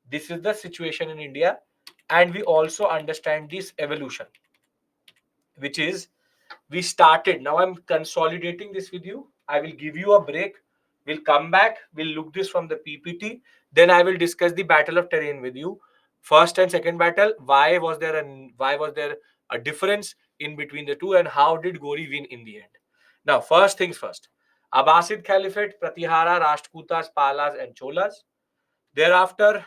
this is the situation in India, and we also understand this evolution, which is we started. Now I'm consolidating this with you. I will give you a break. We'll come back. We'll look this from the PPT. Then I will discuss the battle of terrain with you. First and second battle. Why was there a difference in between the two, and how did Gori win in the end? Now, first things first. Abbasid Caliphate, Pratihara, Rashtrakutas, Palas, and Cholas. Thereafter,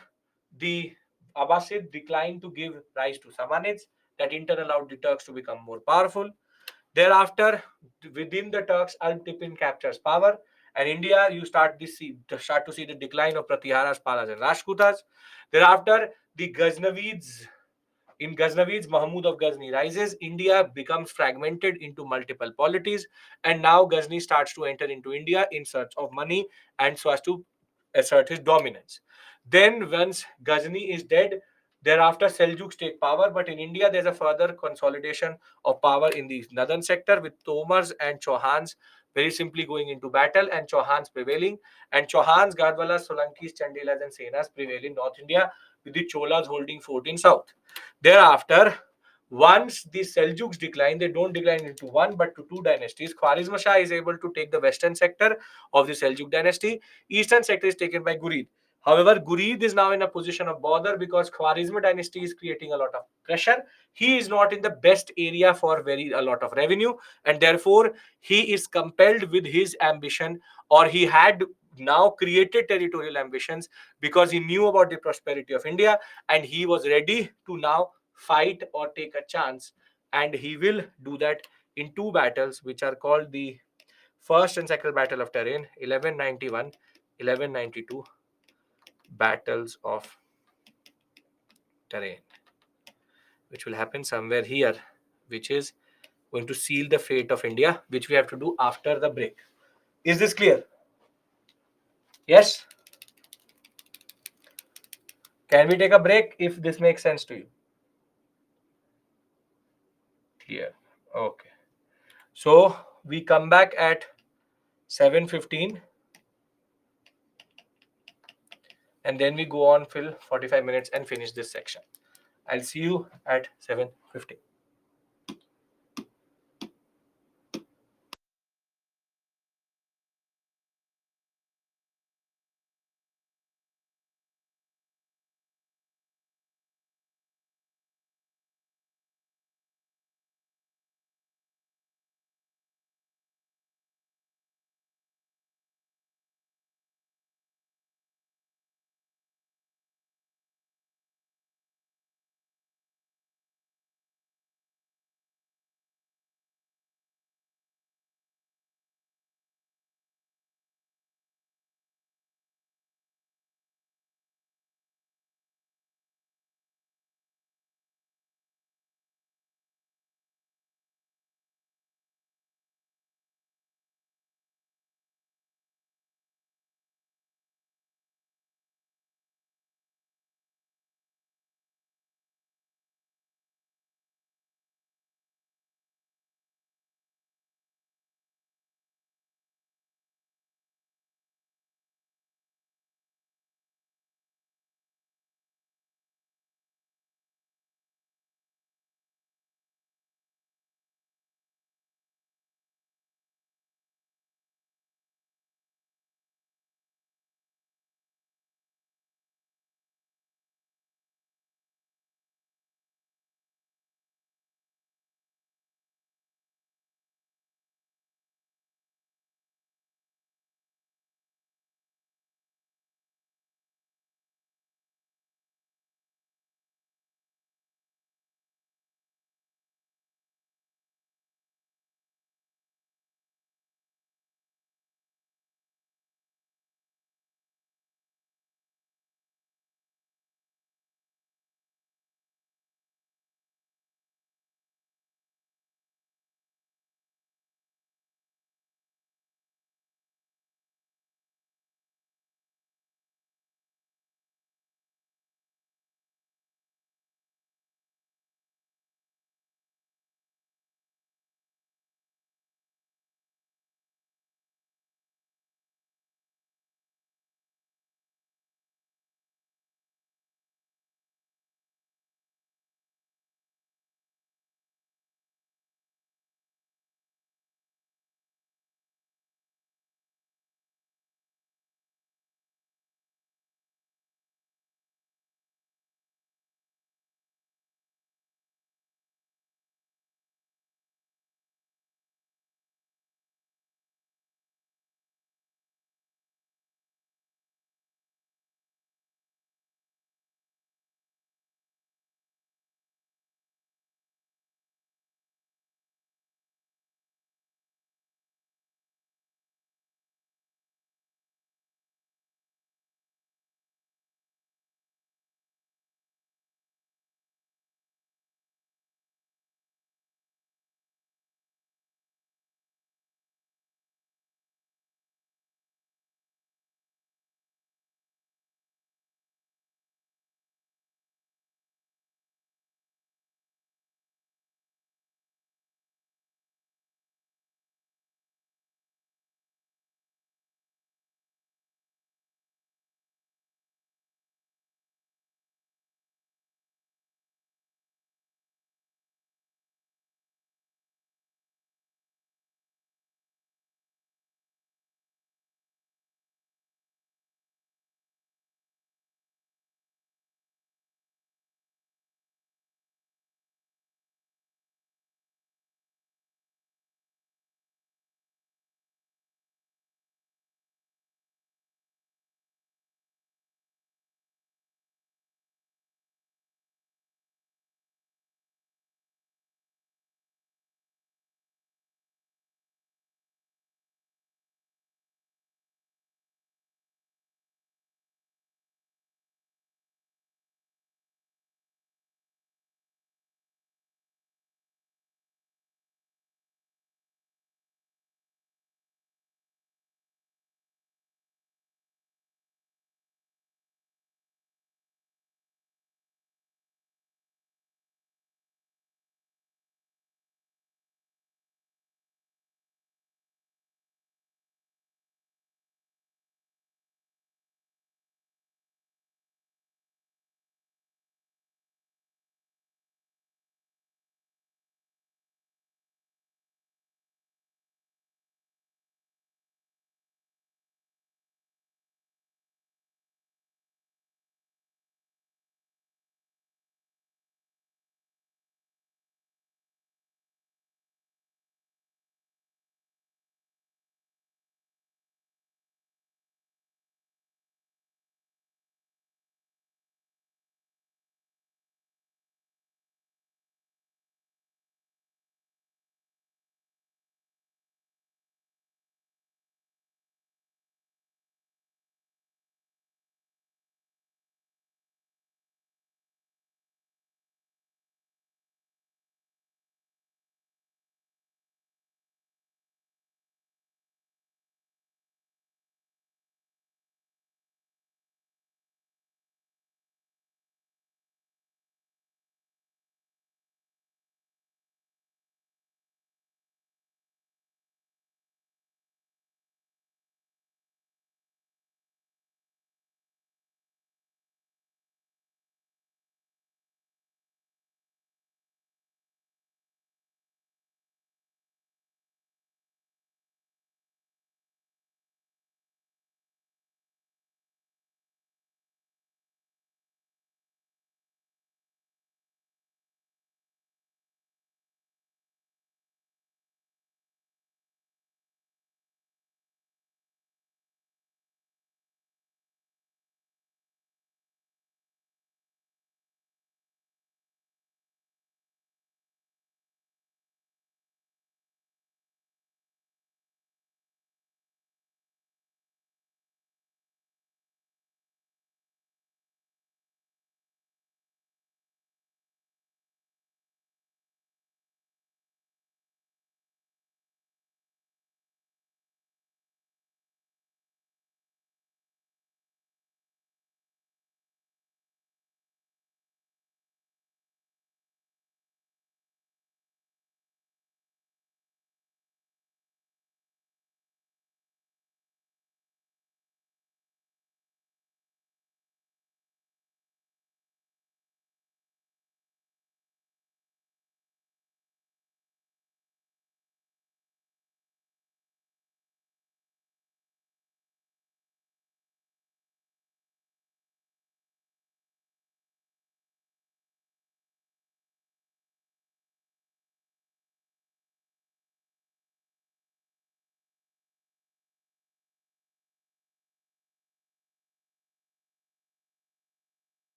the Abbasid declined to give rise to Samanids. That in turn allowed the Turks to become more powerful. Thereafter, within the Turks, Al-Tipin captures power, and India, you start to see the decline of Pratiharas, Palas, and Rashtrakutas. Thereafter, the Ghaznavids. In Ghaznavids, Mahmud of Ghazni rises. India becomes fragmented into multiple polities, and now Ghazni starts to enter into India in search of money and so as to assert his dominance. Then, once Ghazni is dead, thereafter Seljuks take power. But in India, there's a further consolidation of power in the northern sector with Tomars and Chauhans very simply going into battle and Chauhans prevailing. And Chauhans, Gadwalas, Solankis, Chandelas, and Senas prevail in North India with the Cholas holding fort in South. Thereafter, once the Seljuks decline, they don't decline into one but to two dynasties. Khwarizm Shah is able to take the western sector of the Seljuk dynasty. Eastern sector is taken by Gurid. However, Gurid is now in a position of bother because Khwarizm dynasty is creating a lot of pressure. He is not in the best area for very a lot of revenue, and therefore he is compelled with his ambition, or he had now created territorial ambitions because he knew about the prosperity of India, and he was ready to now fight or take a chance, and he will do that in two battles which are called the first and second battle of terrain, 1191, 1192 battles of terrain, which will happen somewhere here, which is going to seal the fate of India, which we have to do after the break. Is this clear? Yes? Can we take a break if this makes sense to you? Clear. Okay. So we come back at 7:15, and then we go on till 45 minutes and finish this section. I'll see you at 7:15.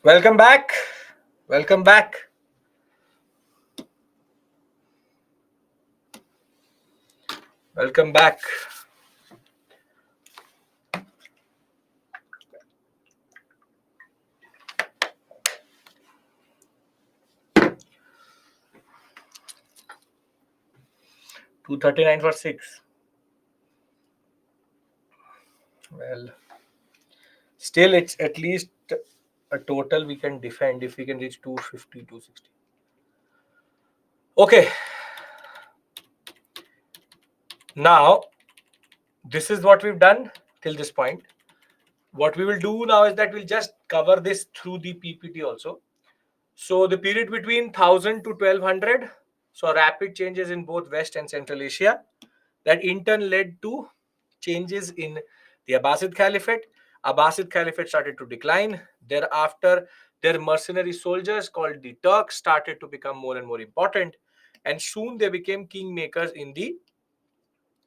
Welcome back. Welcome back. Welcome back. $239 for 6. Well, still it's at least a total we can defend if we can reach 250, 260. Okay. Now, this is what we've done till this point. What we will do now is that we'll just cover this through the PPT also. So the period between 1000 to 1200 saw rapid changes in both West and Central Asia that in turn led to changes in the Abbasid Caliphate. Abbasid Caliphate started to decline. Thereafter, their mercenary soldiers called the Turks started to become more and more important, and soon they became kingmakers in the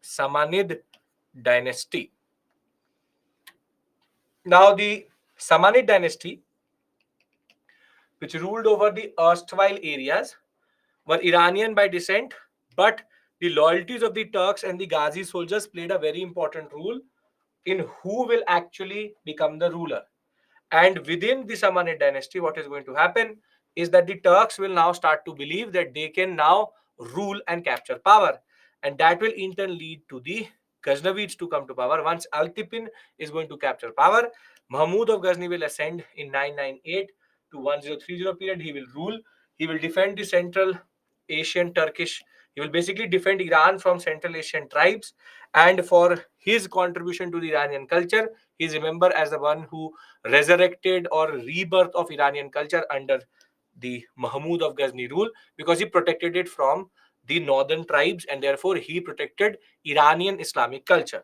Samanid dynasty. Now, the Samanid dynasty, which ruled over the erstwhile areas, were Iranian by descent, but the loyalties of the Turks and the Ghazi soldiers played a very important role in who will actually become the ruler. And within the Samanid dynasty, what is going to happen is that the Turks will now start to believe that they can now rule and capture power. And that will in turn lead to the Ghaznavids to come to power. Once Altipin is going to capture power, Mahmud of Ghazni will ascend in 998 to 1030 period. He will rule. He will defend the Central Asian Turkish. He will basically defend Iran from Central Asian tribes. And for his contribution to the Iranian culture, he is remembered as the one who resurrected or rebirth of Iranian culture under the Mahmud of Ghazni rule, because he protected it from the northern tribes and therefore he protected Iranian Islamic culture.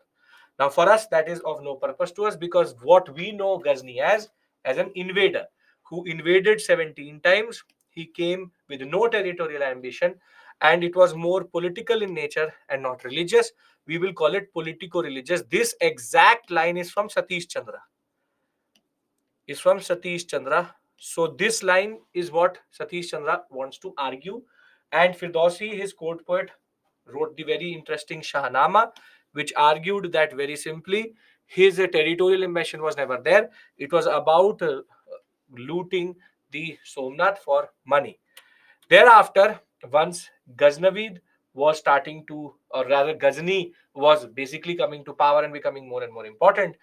Now, for us, that is of no purpose to us, because what we know Ghazni as an invader who invaded 17 times, he came with no territorial ambition and it was more political in nature and not religious. We will call it politico-religious. This exact line is from Satish Chandra. So this line is what Satish Chandra wants to argue. And Firdausi, his court poet, wrote the very interesting Shahnama, which argued that very simply his territorial ambition was never there. It was about looting the Somnath for money. Thereafter, once Ghaznavid was starting to, or rather Ghazni was basically coming to power and becoming more and more important,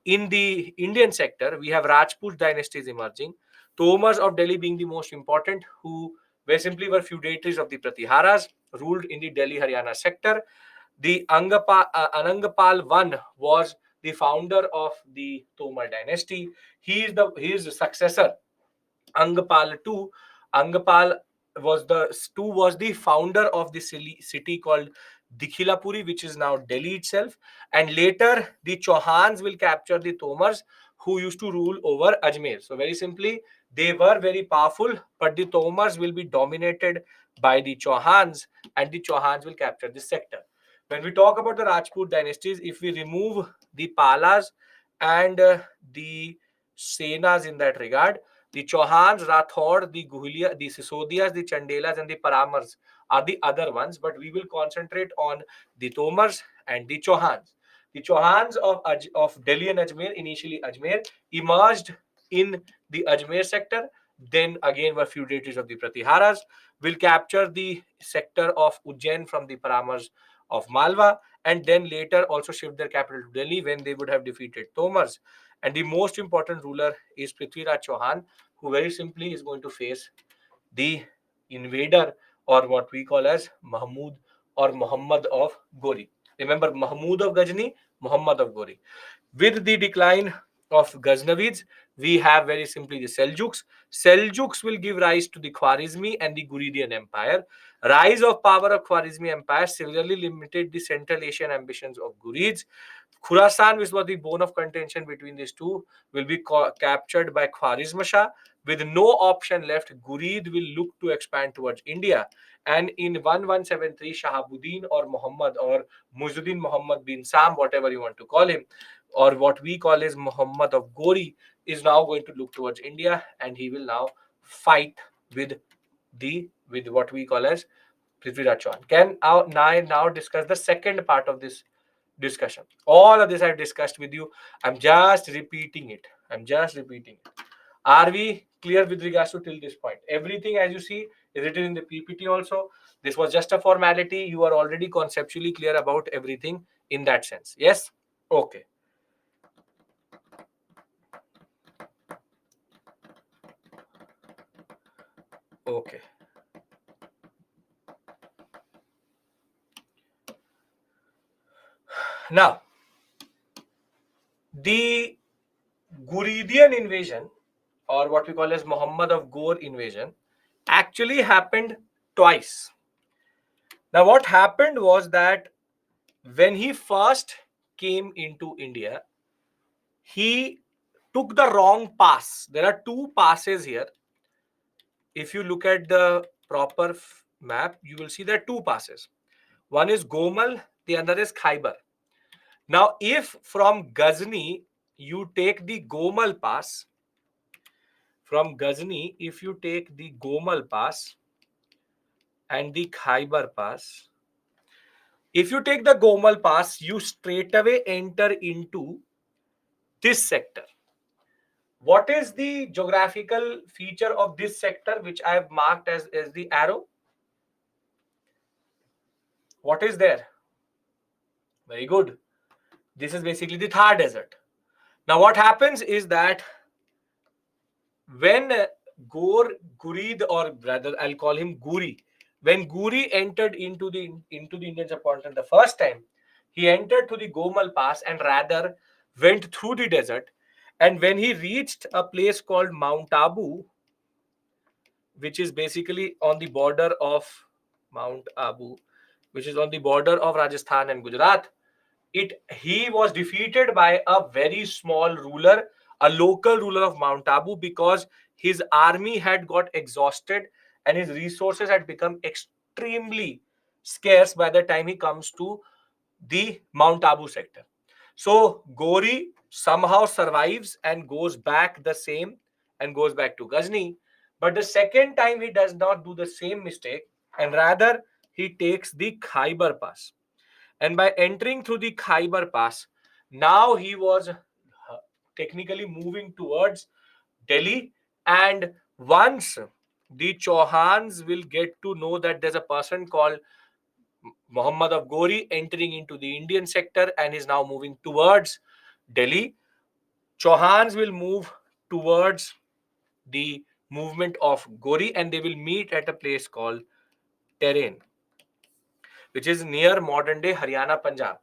in the Indian sector, we have Rajput dynasties emerging, Tomars of Delhi being the most important, who were simply were feudatories of the Pratiharas, ruled in the Delhi-Haryana sector. The Anangapal I was the founder of the Tomar dynasty. He is the successor, Angpal II. Angpal was the founder of the city called Dikhilapuri, which is now Delhi itself. And later, the Chauhans will capture the Tomars, who used to rule over Ajmer. So very simply, they were very powerful, but the Tomars will be dominated by the Chauhans, and the Chauhans will capture this sector. When we talk about the Rajput dynasties, if we remove the Palas and the Senas in that regard, the Chauhans, Rathod, the Guhilia, the Sisodias, the Chandelas, and the Paramars are the other ones, but we will concentrate on the Tomars and the Chauhans. The Chauhans of Delhi and Ajmer, initially Ajmer, emerged in the Ajmer sector, then again were feudatories of the Pratiharas, will capture the sector of Ujjain from the Paramars of Malwa, and then later also shift their capital to Delhi when they would have defeated Tomars. And the most important ruler is Prithviraj Chauhan, who very simply is going to face the invader, or what we call as Mahmud or Muhammad of Gori. Remember, Mahmud of Ghazni, Muhammad of Gori. With the decline of Ghaznavids, we have very simply the Seljuks. Seljuks will give rise to the Khwarizmi and the Ghuridian Empire. Rise of power of Khwarizmi Empire severely limited the Central Asian ambitions of Ghurids. Khurasan, which was the bone of contention between these two, will be captured by Khwarizm Shah. With no option left, Ghurid will look to expand towards India. And in 1173, Shahabuddin or Muhammad or Muzuddin Muhammad bin Sam, whatever you want to call him, or what we call as Muhammad of Gori, is now going to look towards India, and he will now fight with what we call as Prithviraj Chauhan. Can I now discuss the second part of this discussion? All of this I've discussed with you. I'm just repeating it. Are we clear with regards to till this point? Everything, as you see, is written in the PPT also. This was just a formality. You are already conceptually clear about everything in that sense. Yes? Okay. Okay. Now, the Ghuridian invasion, or what we call as Muhammad of Ghor invasion, actually happened twice. Now, what happened was that when he first came into India, he took the wrong pass. There are two passes here. If you look at the proper map, you will see there are two passes. One is Gomal, the other is Khyber. Now, if from Ghazni you take the Gomal pass, if you take the Gomal pass and the Khyber pass, if you take the Gomal pass, you straight away enter into this sector. What is the geographical feature of this sector, which I have marked as the arrow? What is there? Very good. This is basically the Thar Desert. Now, what happens is that when Gurid, or rather, I'll call him Guri, when Guri entered into the Indian subcontinent the first time, he entered to the Gomal Pass and rather went through the desert. And when he reached a place called Mount Abu, which is basically on the border of Mount Abu, which is on the border of Rajasthan and Gujarat, he was defeated by a very small ruler, a local ruler of Mount Abu, because his army had got exhausted and his resources had become extremely scarce by the time he comes to the Mount Abu sector. So Gori somehow survives and goes back the same and goes back to Ghazni. But the second time he does not do the same mistake, and rather he takes the Khyber Pass. And by entering through the Khyber Pass, now he was technically moving towards Delhi. And once the Chauhans will get to know that there's a person called Muhammad of Gori entering into the Indian sector and is now moving towards Delhi, Chauhans will move towards the movement of Gori, and they will meet at a place called Terrain, which is near modern day Haryana, Punjab.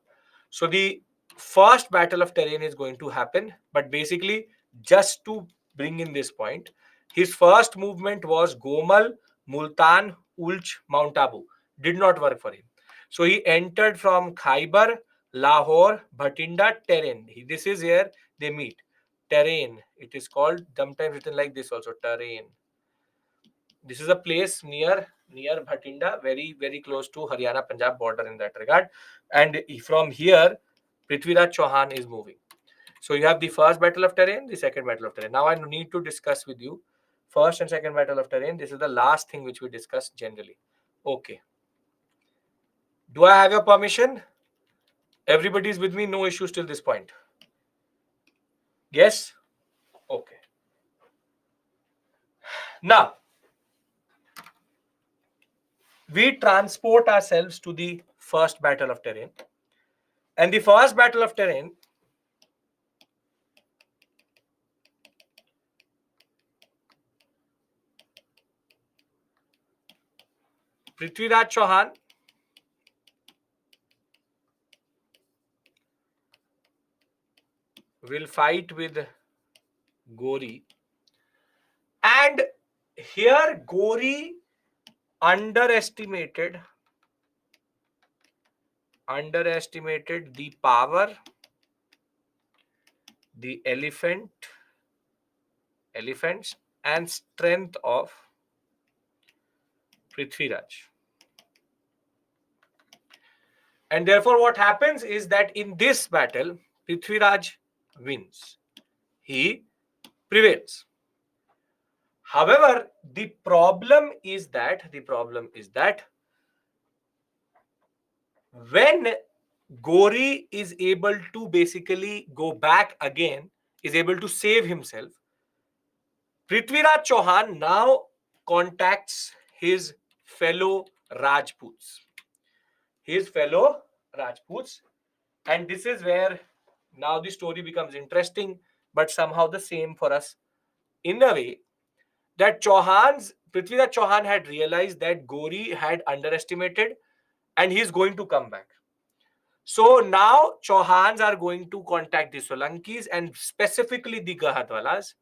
So the first battle of Terrain is going to happen, but basically, just to bring in this point, his first movement was Gomal, Multan, Ulch, Mount Abu. Did not work for him. So he entered from Khyber, Lahore, Bhatinda, Terrain. This is where they meet. Terrain. It is called, sometimes written like this also, Terrain. This is a place near Bhatinda, very close to Haryana Punjab border in that regard. And from here, Prithviraj Chauhan is moving. So you have the first battle of Terrain, the second battle of Terrain. Now I need to discuss with you first and second battle of Terrain. This is the last thing which we discuss generally. Okay. Do I have your permission? Everybody is with me, no issues till this point. Yes? Okay. Now, we transport ourselves to the first battle of Terrain. And the first battle of Terrain, Prithviraj Chauhan will fight with Gori. And here Gori underestimated the power, the elephants and strength of Prithviraj. And therefore what happens is that in this battle, Prithviraj wins. He prevails. However, the problem is that when Gori is able to basically go back again, is able to save himself, Prithviraj Chauhan now contacts his fellow Rajputs. His fellow Rajputs. And this is where now the story becomes interesting, but somehow the same for us in a way that Prithviraj Chauhan had realized that Gori had underestimated and he's going to come back. So now Chauhans are going to contact the Solankis and specifically the Gahadwalas.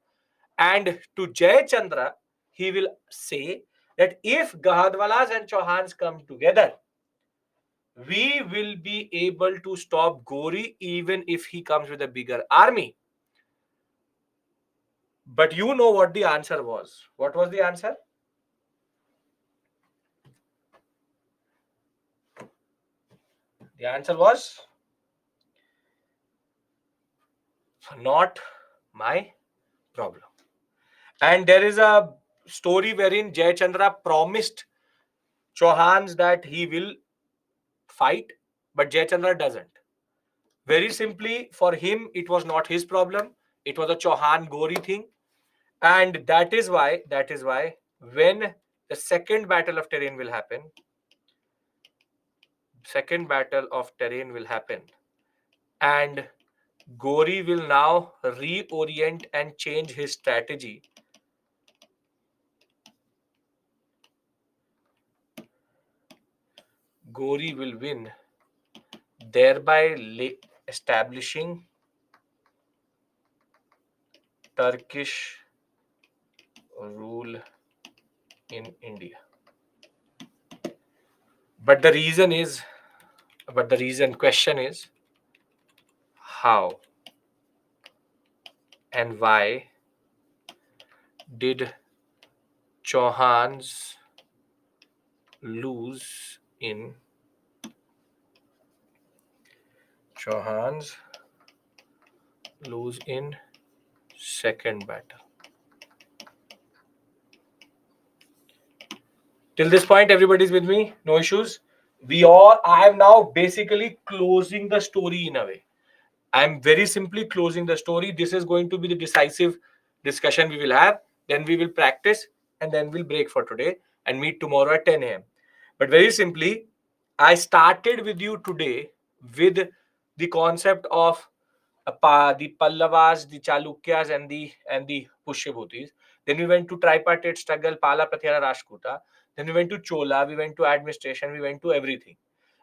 And to Jay Chandra, he will say that if Gahadwalas and Chauhans come together, we will be able to stop Gori even if he comes with a bigger army. But you know what the answer was. What was the answer? The answer was not my problem. And there is a story wherein Jayachandra promised Chauhans that he will fight, but Jayachandra doesn't. Very simply, for him, it was not his problem. It was a Chauhan Gori thing. And that is why, when the second battle of terrain will happen, and Gori will now reorient and change his strategy. Gori will win, thereby establishing Turkish rule in India. But the question is, how and why did Chauhans lose in second battle? Till this point, everybody's with me? No issues? I am now basically closing the story in a way. I'm very simply closing the story. This is going to be the decisive discussion we will have. Then we will practice and then we'll break for today and meet tomorrow at 10 a.m. But very simply, I started with you today with the concept of the Pallavas, the Chalukyas, and the Pushyabhutis. Then we went to tripartite struggle, Pala, Pratyara, Rashtrakuta. Then we went to Chola, we went to administration, we went to everything.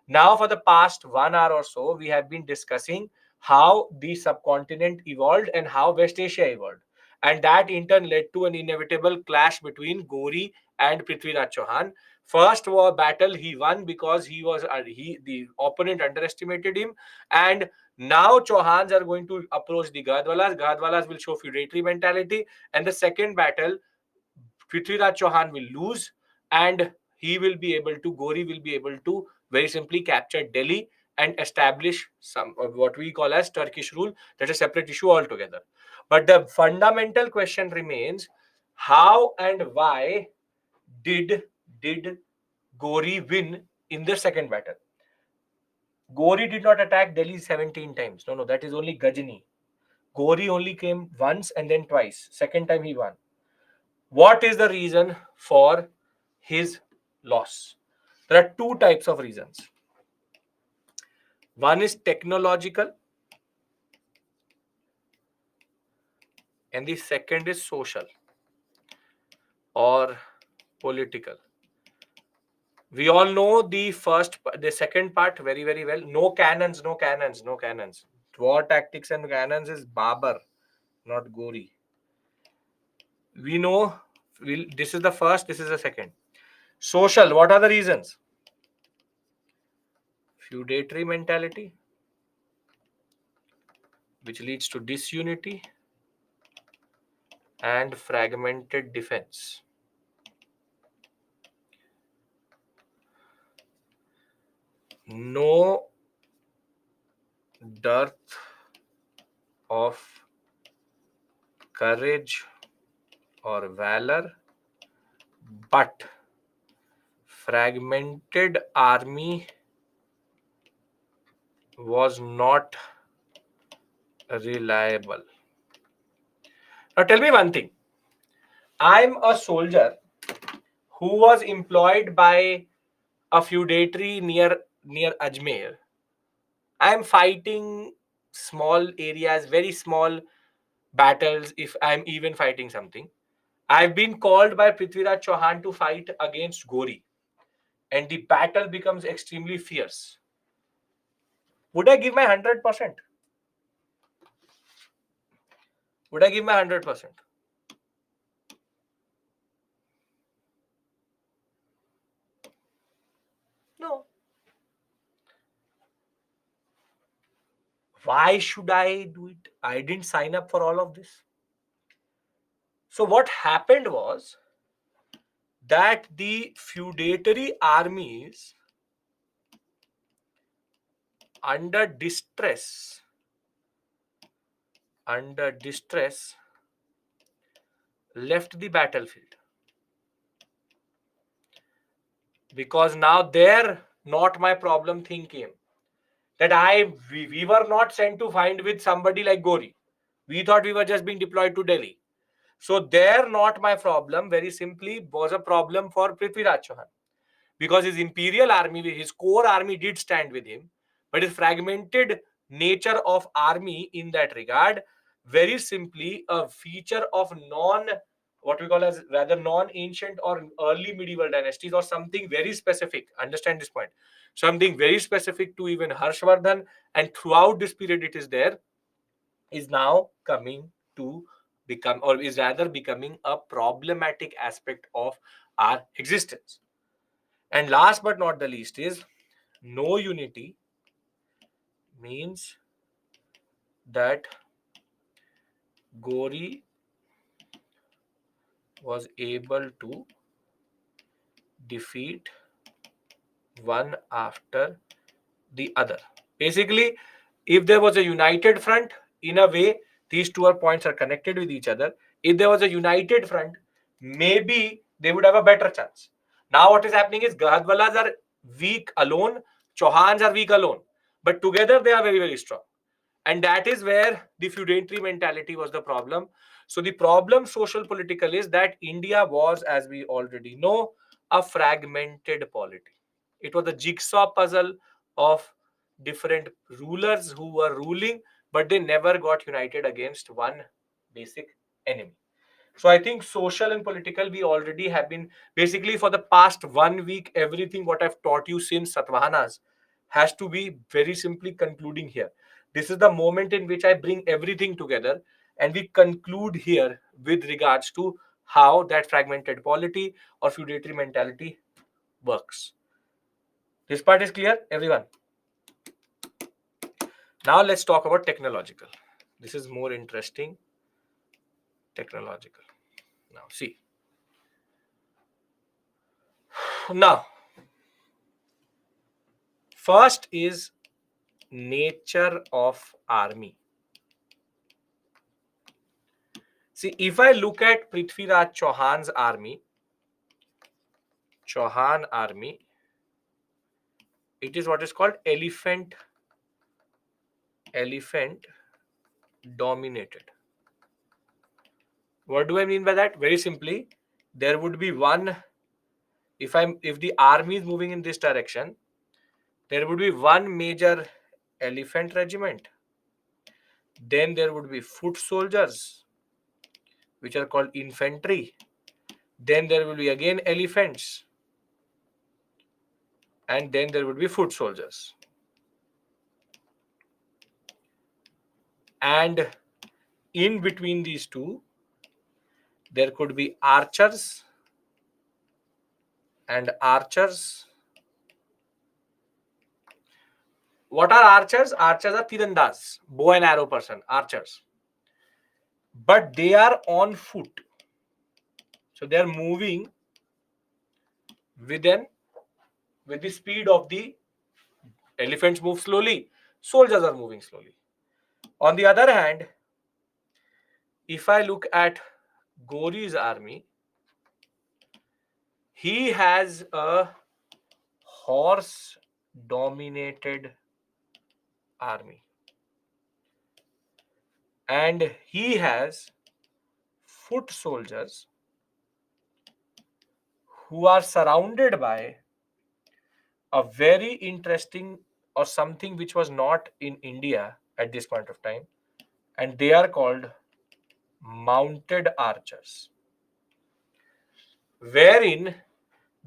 Now, for the past 1 hour or so, we have been discussing how the subcontinent evolved and how West Asia evolved. And that in turn led to an inevitable clash between Gori and Prithviraj Chauhan. First war battle he won because the opponent underestimated him, and now Chauhans are going to approach the Gadwalas. Gadwalas will show feudatory mentality, and the second battle, Prithviraj Chauhan will lose, and Gori will be able to very simply capture Delhi and establish some of what we call as Turkish rule. That's a separate issue altogether. But the fundamental question remains: how and why did Gori win in the second battle? Gori did not attack Delhi 17 times. No, that is only Ghazni. Gori only came once and then twice. Second time he won. What is the reason for his loss? There are two types of reasons. One is technological and the second is social or political. We all know the second part very, very well. No cannons. War tactics and cannons is Babar, not Gori. We know this is the first, this is the second. Social, what are the reasons? Feudatory mentality, which leads to disunity and fragmented defense. No dearth of courage or valor, but fragmented army was not reliable. Now tell me one thing. I'm a soldier who was employed by a feudatory near Ajmer. I'm fighting small areas, very small battles, if I'm even fighting something. I've been called by Prithviraj Chauhan to fight against Gori, and the battle becomes extremely fierce. Would I give my 100%? Would I give my 100%? No. Why should I do it? I didn't sign up for all of this. So, what happened was that the feudatory armies, under distress, left the battlefield, because now there not my problem thing came, that we were not sent to find with somebody like Gori. We thought we were just being deployed to Delhi. So there not my problem, very simply was a problem for Prithviraj Chauhan, because his imperial army, his core army did stand with him, but his fragmented nature of army in that regard, very simply a feature of what we call as rather non-ancient or early medieval dynasties, or something very specific. Understand this point. Something very specific to even Harshvardhan, and throughout this period it is there, is now coming to become, or is rather becoming, a problematic aspect of our existence. And last but not the least is, no unity means that Gori was able to defeat one after the other. Basically, if there was a united front, in a way, these two points are connected with each other. If there was a united front, maybe they would have a better chance. Now, what is happening is Gahadwalas are weak alone, Chauhans are weak alone, but together they are very, very strong. And that is where the feudatory mentality was the problem. So the problem, social political, is that India was, as we already know, a fragmented polity. It was a jigsaw puzzle of different rulers who were ruling, but they never got united against one basic enemy. So I think social and political, we already have been, basically for the past 1 week, everything what I've taught you since Satavahanas has to be very simply concluding here. This is the moment in which I bring everything together, and we conclude here with regards to how that fragmented polity or feudatory mentality works. This part is clear, everyone? Now let's talk about technological. This is more interesting. Technological. Now see. Now, first is nature of army. See, if I look at Prithviraj Chauhan's army, Chauhan army, it is what is called elephant dominated. What do I mean by that? Very simply, there would be one, if the army is moving in this direction, there would be one major elephant regiment. Then there would be foot soldiers, which are called infantry. Then there will be again elephants. And then there would be foot soldiers. And in between these two, there could be archers and archers. What are archers? Archers are tirandaz, bow and arrow person, archers. But they are on foot. So they are moving with the speed of the elephants move slowly. Soldiers are moving slowly. On the other hand, if I look at Gori's army, he has a horse dominated army, and he has foot soldiers who are surrounded by a very interesting, or something which was not in India at this point of time, and they are called mounted archers, wherein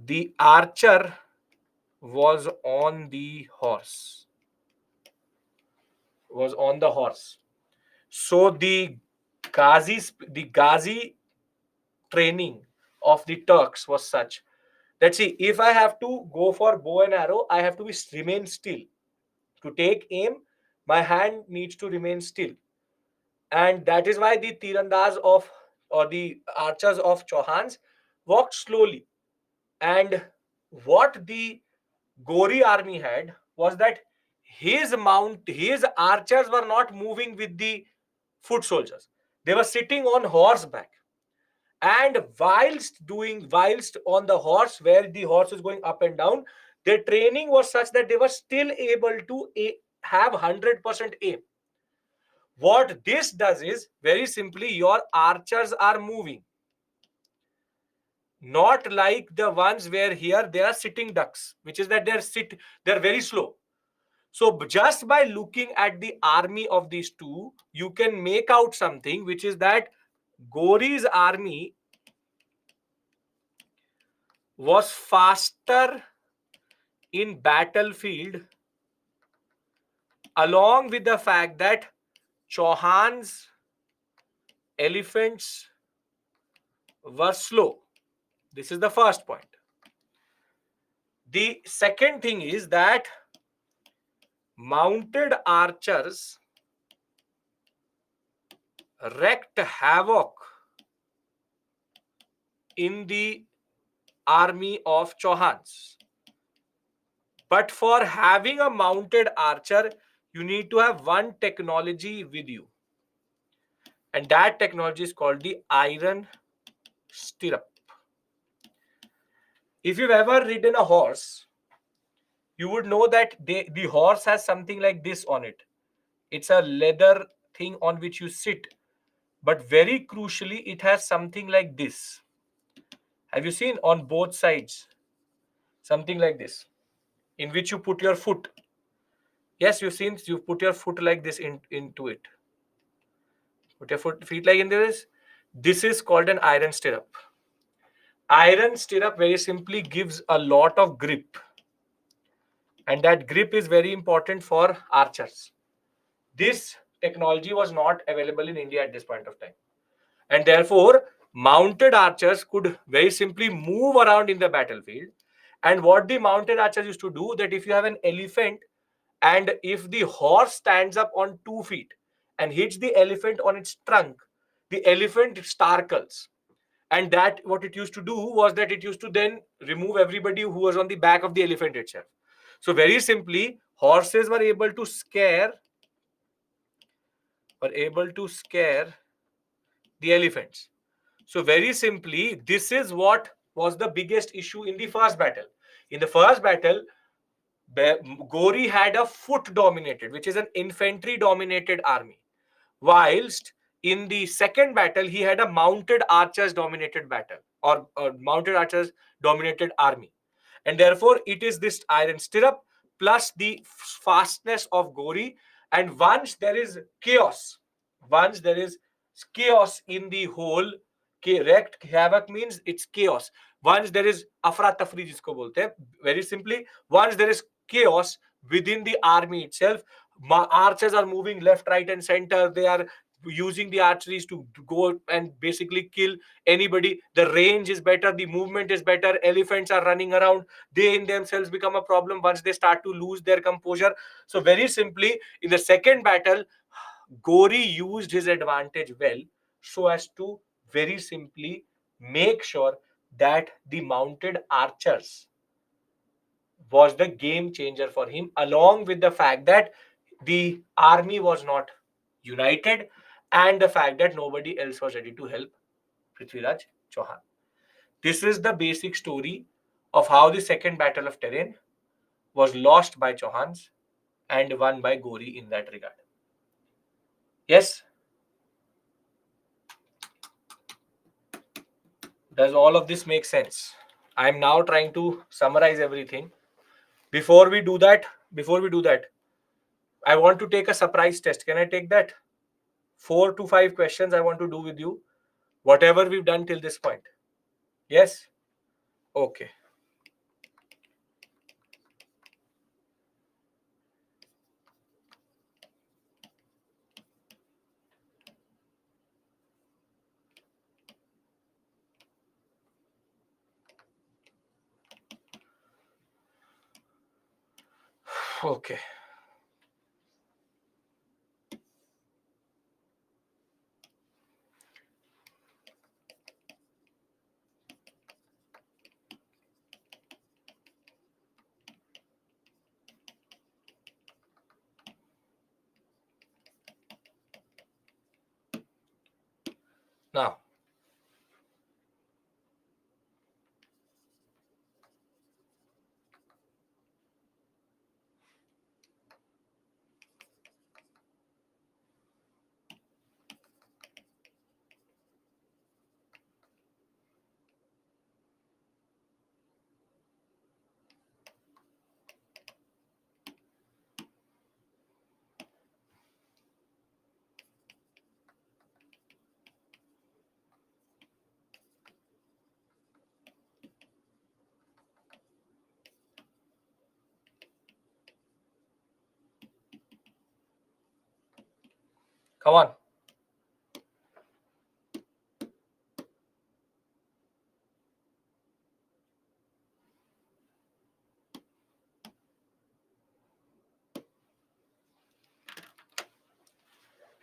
the archer was on the horse, So the Ghazi training of the Turks was such that, see, if I have to go for bow and arrow, I have to remain still. To take aim, my hand needs to remain still. And that is why the tirandaz of, or the archers of Chauhans, walked slowly. And what the Gori army had was that his archers were not moving with the foot soldiers. They were sitting on horseback. And whilst on the horse, where the horse is going up and down, their training was such that they were still able to have 100% aim. What this does is, very simply, your archers are moving, not like the ones where here they are sitting ducks, which is that they're very slow. So just by looking at the army of these two, you can make out something, which is that Gori's army was faster in battlefield, along with the fact that Chauhan's elephants were slow. This is the first point. The second thing is that mounted archers wreaked havoc in the army of Chauhans. But for having a mounted archer, you need to have one technology with you. And that technology is called the iron stirrup. If you've ever ridden a horse, you would know that the horse has something like this on it. It's a leather thing on which you sit. But very crucially, it has something like this. Have you seen on both sides? Something like this, in which you put your foot. Yes, you put your foot like this into it. Put your feet like in this. This is called an iron stirrup. Iron stirrup very simply gives a lot of grip. And that grip is very important for archers. This technology was not available in India at this point of time. And therefore, mounted archers could very simply move around in the battlefield. And what the mounted archers used to do, that if you have an elephant, and if the horse stands up on 2 feet and hits the elephant on its trunk, the elephant starkles. And that, what it used to do was that it used to then remove everybody who was on the back of the elephant itself. So very simply, horses were able to scare the elephants. So very simply, this is what was the biggest issue in the first battle. In the first battle, Gori had a foot dominated, which is an infantry dominated army, whilst in the second battle he had a mounted archers dominated battle, or mounted archers dominated army. And therefore it is this iron stirrup plus the fastness of Gori. And once there is chaos in the whole, wrecked havoc means it's chaos. Once there is afra tafri jisko bolte hain, very simply, once there is chaos within the army itself, archers are moving left, right, and center. They are using the archeries to go and basically kill anybody. The range is better, the movement is better, elephants are running around. They in themselves become a problem once they start to lose their composure. So very simply, in the second battle, Gori used his advantage well, so as to very simply make sure that the mounted archers was the game changer for him, along with the fact that the army was not united, and the fact that nobody else was ready to help Prithviraj Chauhan. This is the basic story of how the second battle of Terrain was lost by Chauhans and won by Gori in that regard. Yes? Does all of this make sense? I am now trying to summarize everything. Before we do that, I want to take a surprise test. Can I take that? 4 to 5 questions I want to do with you. Whatever we've done till this point. Yes? Okay. Okay. Now, come on.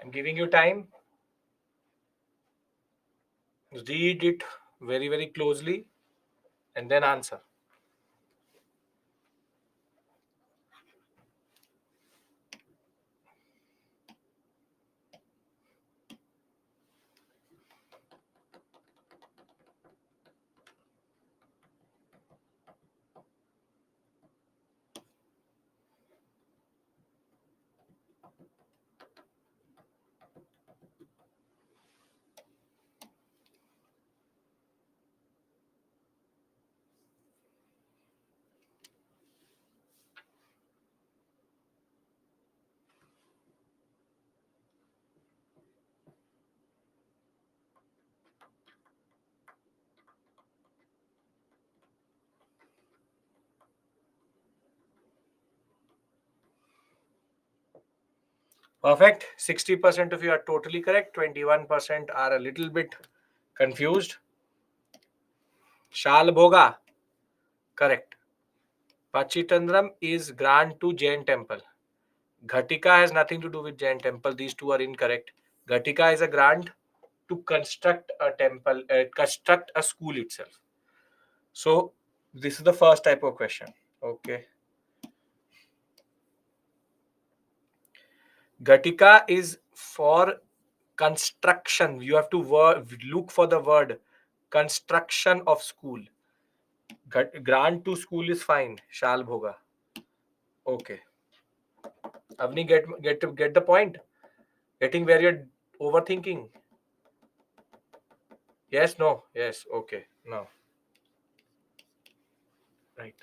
I'm giving you time. Read it very, very closely and then answer. Perfect. 60% of you are totally correct. 21% are a little bit confused. Shal Bhoga. Correct. Pachitandram is grant to Jain temple. Ghatika has nothing to do with Jain temple. These two are incorrect. Ghatika is a grant to construct a temple, construct a school itself. So this is the first type of question. Okay. Ghatika is for construction. You have to look for the word construction of school. Grant to school is fine. Shal bhoga. Okay. Avni, get the point. Getting where you're overthinking. Yes. No. Yes. Okay. No. Right.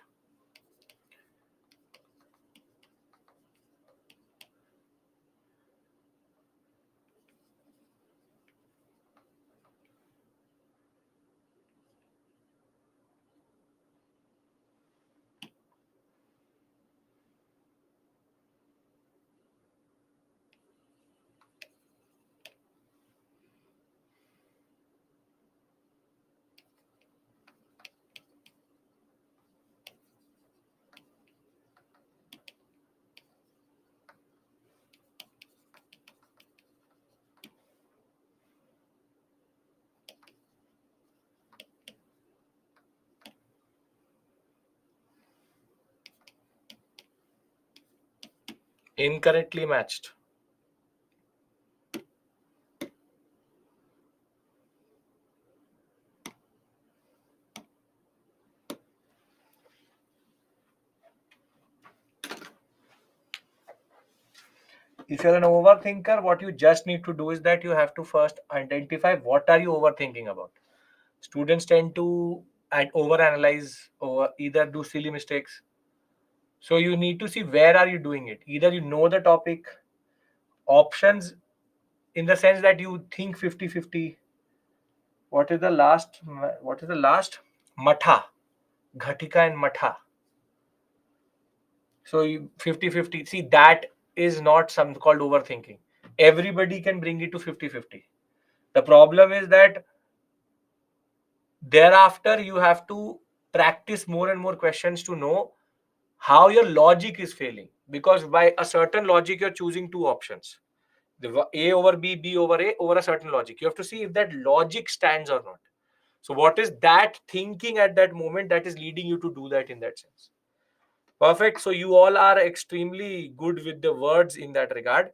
Incorrectly matched. if you're an overthinker, what you just need to do is that you have to first identify what are you overthinking about. Students tend to overanalyze or either do silly mistakes. So you need to see where are you doing it. Either you know the topic, options in the sense that you think 50-50. What is the last? What is the last? Matha, Ghatika and Matha. So 50-50. See, that is not something called overthinking. Everybody can bring it to 50-50. The problem is that thereafter you have to practice more and more questions to know how your logic is failing. Because by a certain logic, you're choosing two options. The A over B, B over A over a certain logic. You have to see if that logic stands or not. So what is that thinking at that moment that is leading you to do that in that sense? Perfect. So you all are extremely good with the words in that regard.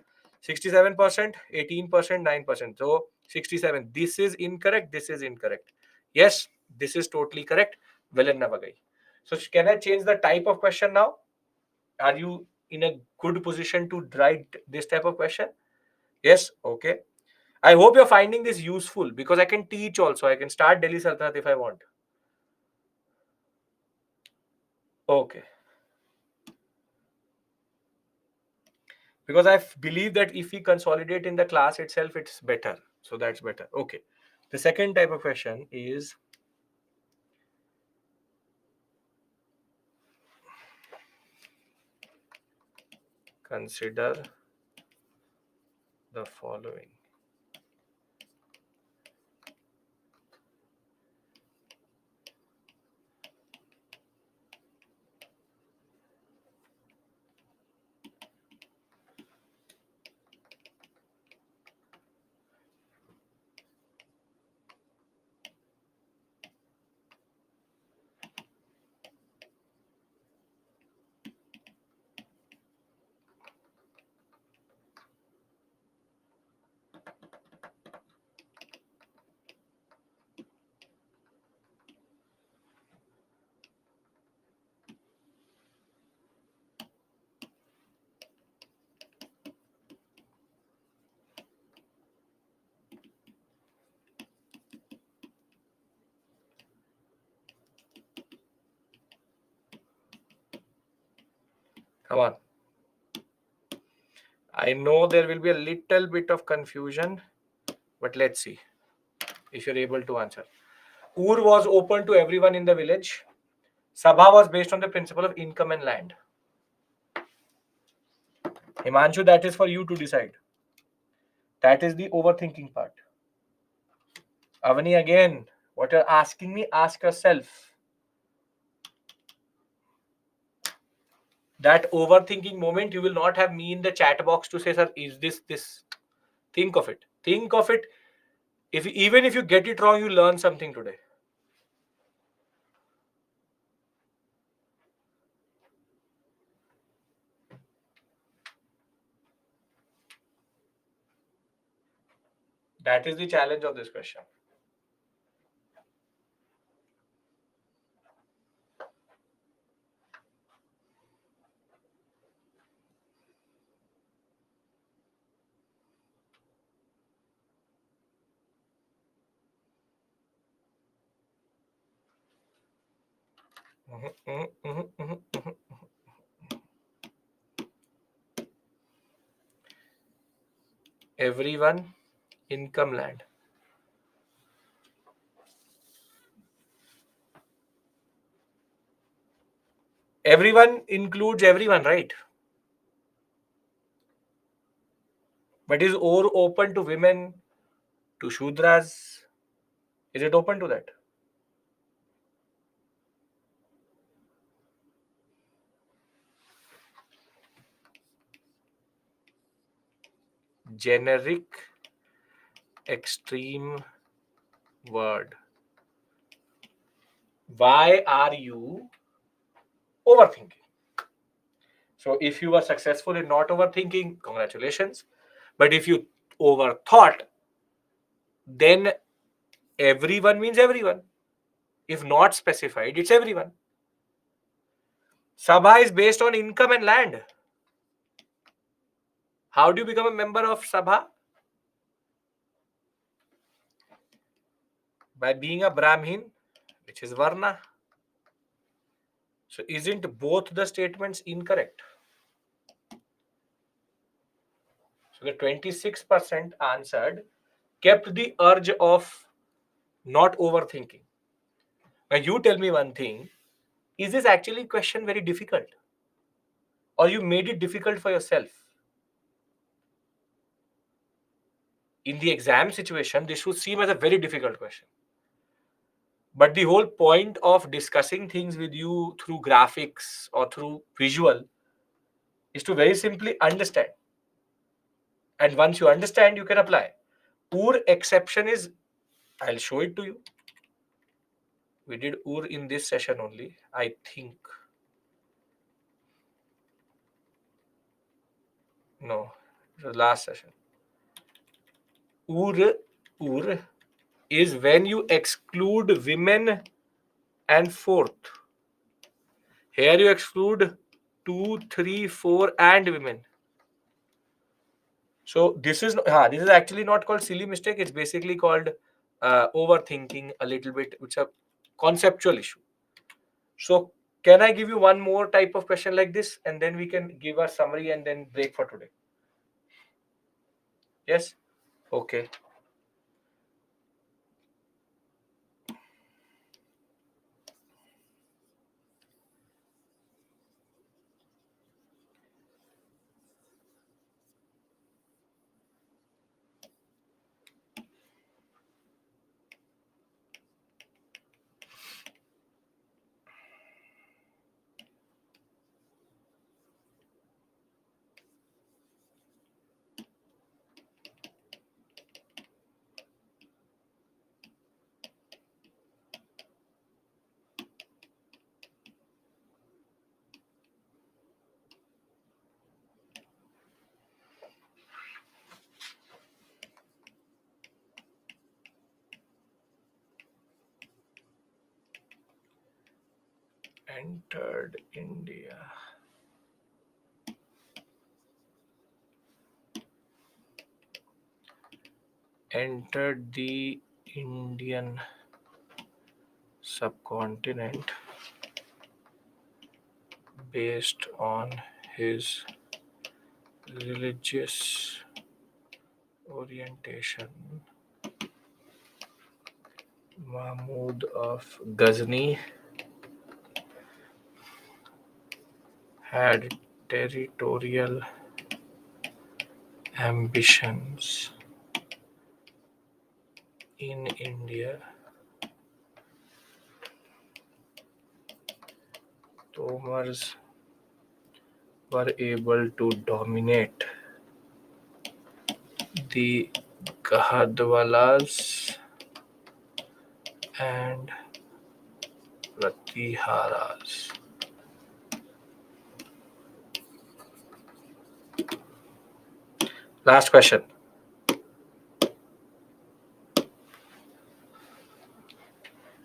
67%, 18%, 9%. So 67. This is incorrect. This is incorrect. Yes, this is totally correct. Well and never gai. So can I change the type of question now? Are you in a good position to write this type of question? Yes. Okay. I hope you're finding this useful because I can teach also. I can start Delhi Sultanate if I want. Okay. Because I believe that if we consolidate in the class itself, it's better. So that's better. Okay. The second type of question is consider the following. Come on. I know there will be a little bit of confusion, but let's see if you're able to answer. Ur was open to everyone in the village. Sabha was based on the principle of income and land. Himanshu, that is for you to decide. That is the overthinking part. Avani, again, what you're asking me, ask yourself. That overthinking moment, you will not have me in the chat box to say, sir, is this? Think of it. Think of it. Even if you get it wrong, you learn something today. That is the challenge of this question. Everyone, income, land. Everyone includes everyone, right? But is or open to women, to Shudras? Is it open to that? Generic extreme word. Why are you overthinking? So if you were successful in not overthinking, congratulations. But if you overthought, then everyone means everyone. If not specified, it's everyone. Sabha is based on income and land. How do you become a member of Sabha? By being a Brahmin, which is Varna. So isn't both the statements incorrect? So the 26% answered kept the urge of not overthinking. Now you tell me one thing, is this actually question very difficult? Or you made it difficult for yourself? In the exam situation, this would seem as a very difficult question. But the whole point of discussing things with you through graphics or through visual is to very simply understand. And once you understand, you can apply. Ur exception is, I'll show it to you. We did Ur in this session only, I think. No, the last session. Ur is when you exclude women and fourth. Here you exclude 2, 3, 4 and women. So this is actually not called silly mistake. It's basically called overthinking a little bit. It's a conceptual issue. So can I give you one more type of question like this, and then we can give a summary and then break for today? Yes. Okay. Entered India. Entered the Indian subcontinent based on his religious orientation. Mahmud of Ghazni had territorial ambitions in India. Tomars were able to dominate the Gahadwalas and Pratiharas. Last question.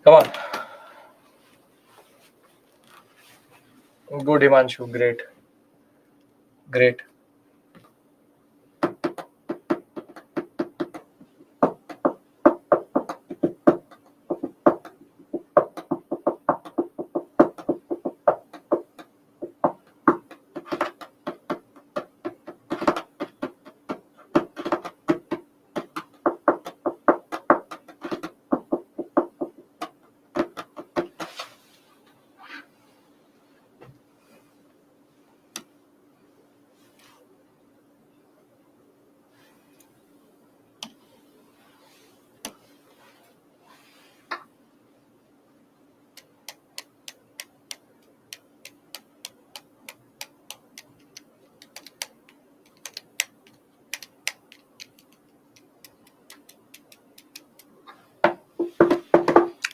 Come on. Good, Himanshu. Great. Great.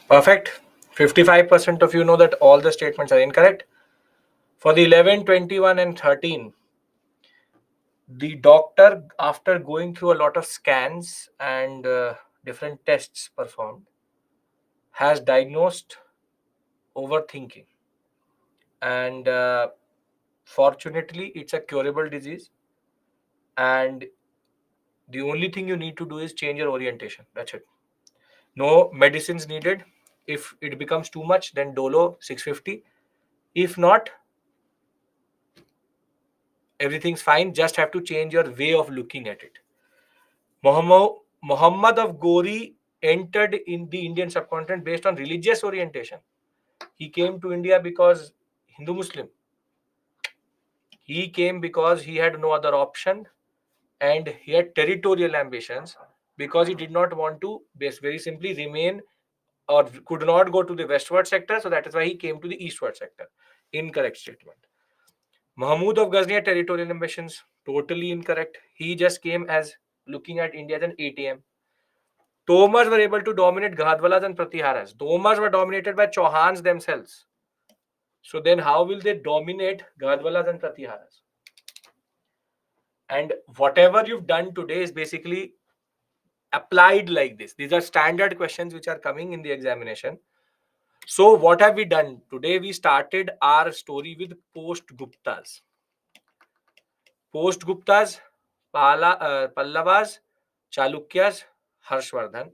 Perfect. 55% of you know that all the statements are incorrect. For the 11, 21, and 13, the doctor, after going through a lot of scans and different tests performed, has diagnosed overthinking. And fortunately, it's a curable disease. and the only thing you need to do is change your orientation. That's it. No medicines needed. If it becomes too much, then Dolo 650. If not, everything's fine. Just have to change your way of looking at it. Muhammad of Gori entered in the Indian subcontinent based on religious orientation. He came to India because Hindu Muslim. He came because he had no other option, and he had territorial ambitions because he did not want to, very simply, remain or could not go to the westward sector. So that is why he came to the eastward sector. Incorrect statement. Mahmud of Ghazni had territorial ambitions. Totally incorrect. He just came as looking at India as an ATM. Tomars were able to dominate Ghadwalas and Pratiharas. Tomars were dominated by Chauhans themselves. So then how will they dominate Ghadwalas and Pratiharas? And whatever you've done today is basically applied like this. These are standard questions which are coming in the examination. So what have we done? Today we started our story with post-Guptas. Post-Guptas, Pallavas, Chalukyas, Harshvardhan.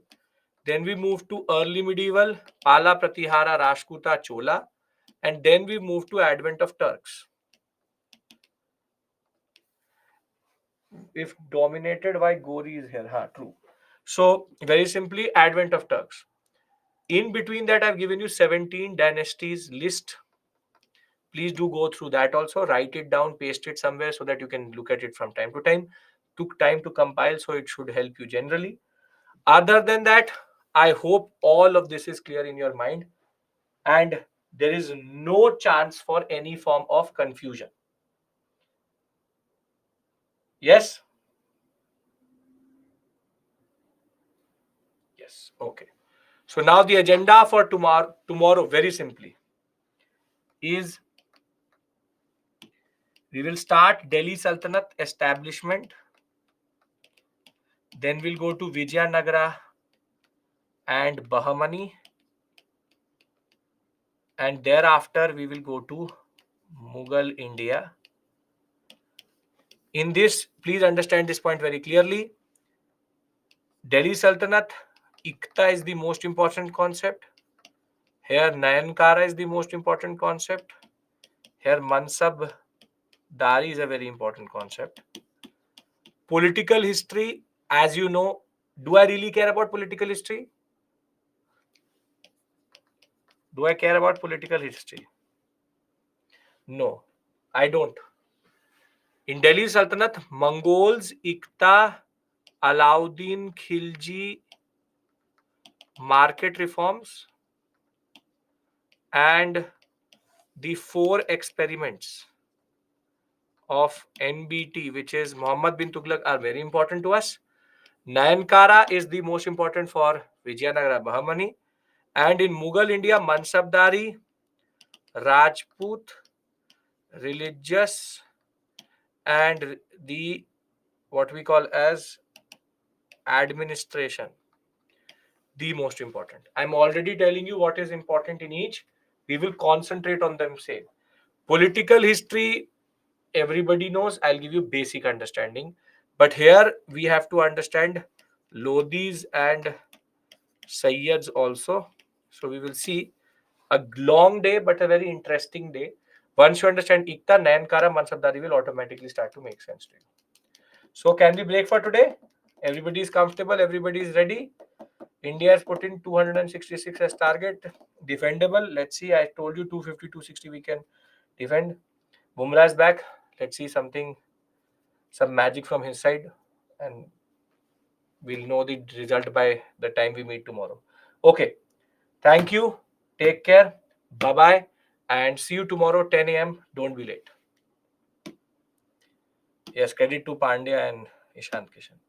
Then we moved to early medieval, Pala, Pratihara, Rashtrakuta, Chola. And then we moved to advent of Turks. If dominated by Gori is here, true. So very simply, advent of Turks. In between that, I've given you 17 dynasties list. Please do go through that also. Write it down, paste it somewhere so that you can look at it from time to time. Took time to compile, so it should help you generally. Other than that, I hope all of this is clear in your mind and there is no chance for any form of confusion. Yes? Yes. Okay. So now the agenda for tomorrow very simply is we will start Delhi Sultanate establishment. Then we'll go to Vijayanagara and Bahmani. And thereafter we will go to Mughal India. In this, please understand this point very clearly. Delhi Sultanate, Ikta is the most important concept. Here Nayankara is the most important concept. Here Mansab Dari is a very important concept. Political history, as you know, do I really care about political history? Do I care about political history? No, I don't. In Delhi Sultanate, Mongols, Ikta, Alauddin Khilji, market reforms, and the 4 experiments of NBT, which is Muhammad bin Tughlaq, are very important to us. Nayankara is the most important for Vijayanagara Bahmani. And in Mughal India, Mansabdari, Rajput, religious, and the what we call as administration, the most important. I'm already telling you what is important in each. We will concentrate on them same. Political history, everybody knows. I'll give you basic understanding. But here we have to understand Lodis and Sayyads also. So we will see a long day, but a very interesting day. Once you understand Ikta, Nayankara, Mansabdari will automatically start to make sense to you. So can we break for today? Everybody is comfortable. Everybody is ready. India has put in 266 as target. Defendable. Let's see. I told you 250, 260 we can defend. Bumrah is back. Let's see something, some magic from his side, and we'll know the result by the time we meet tomorrow. Okay. Thank you. Take care. Bye bye. And see you tomorrow 10 a.m. Don't be late. Yes, credit to Pandya and Ishant Kishan.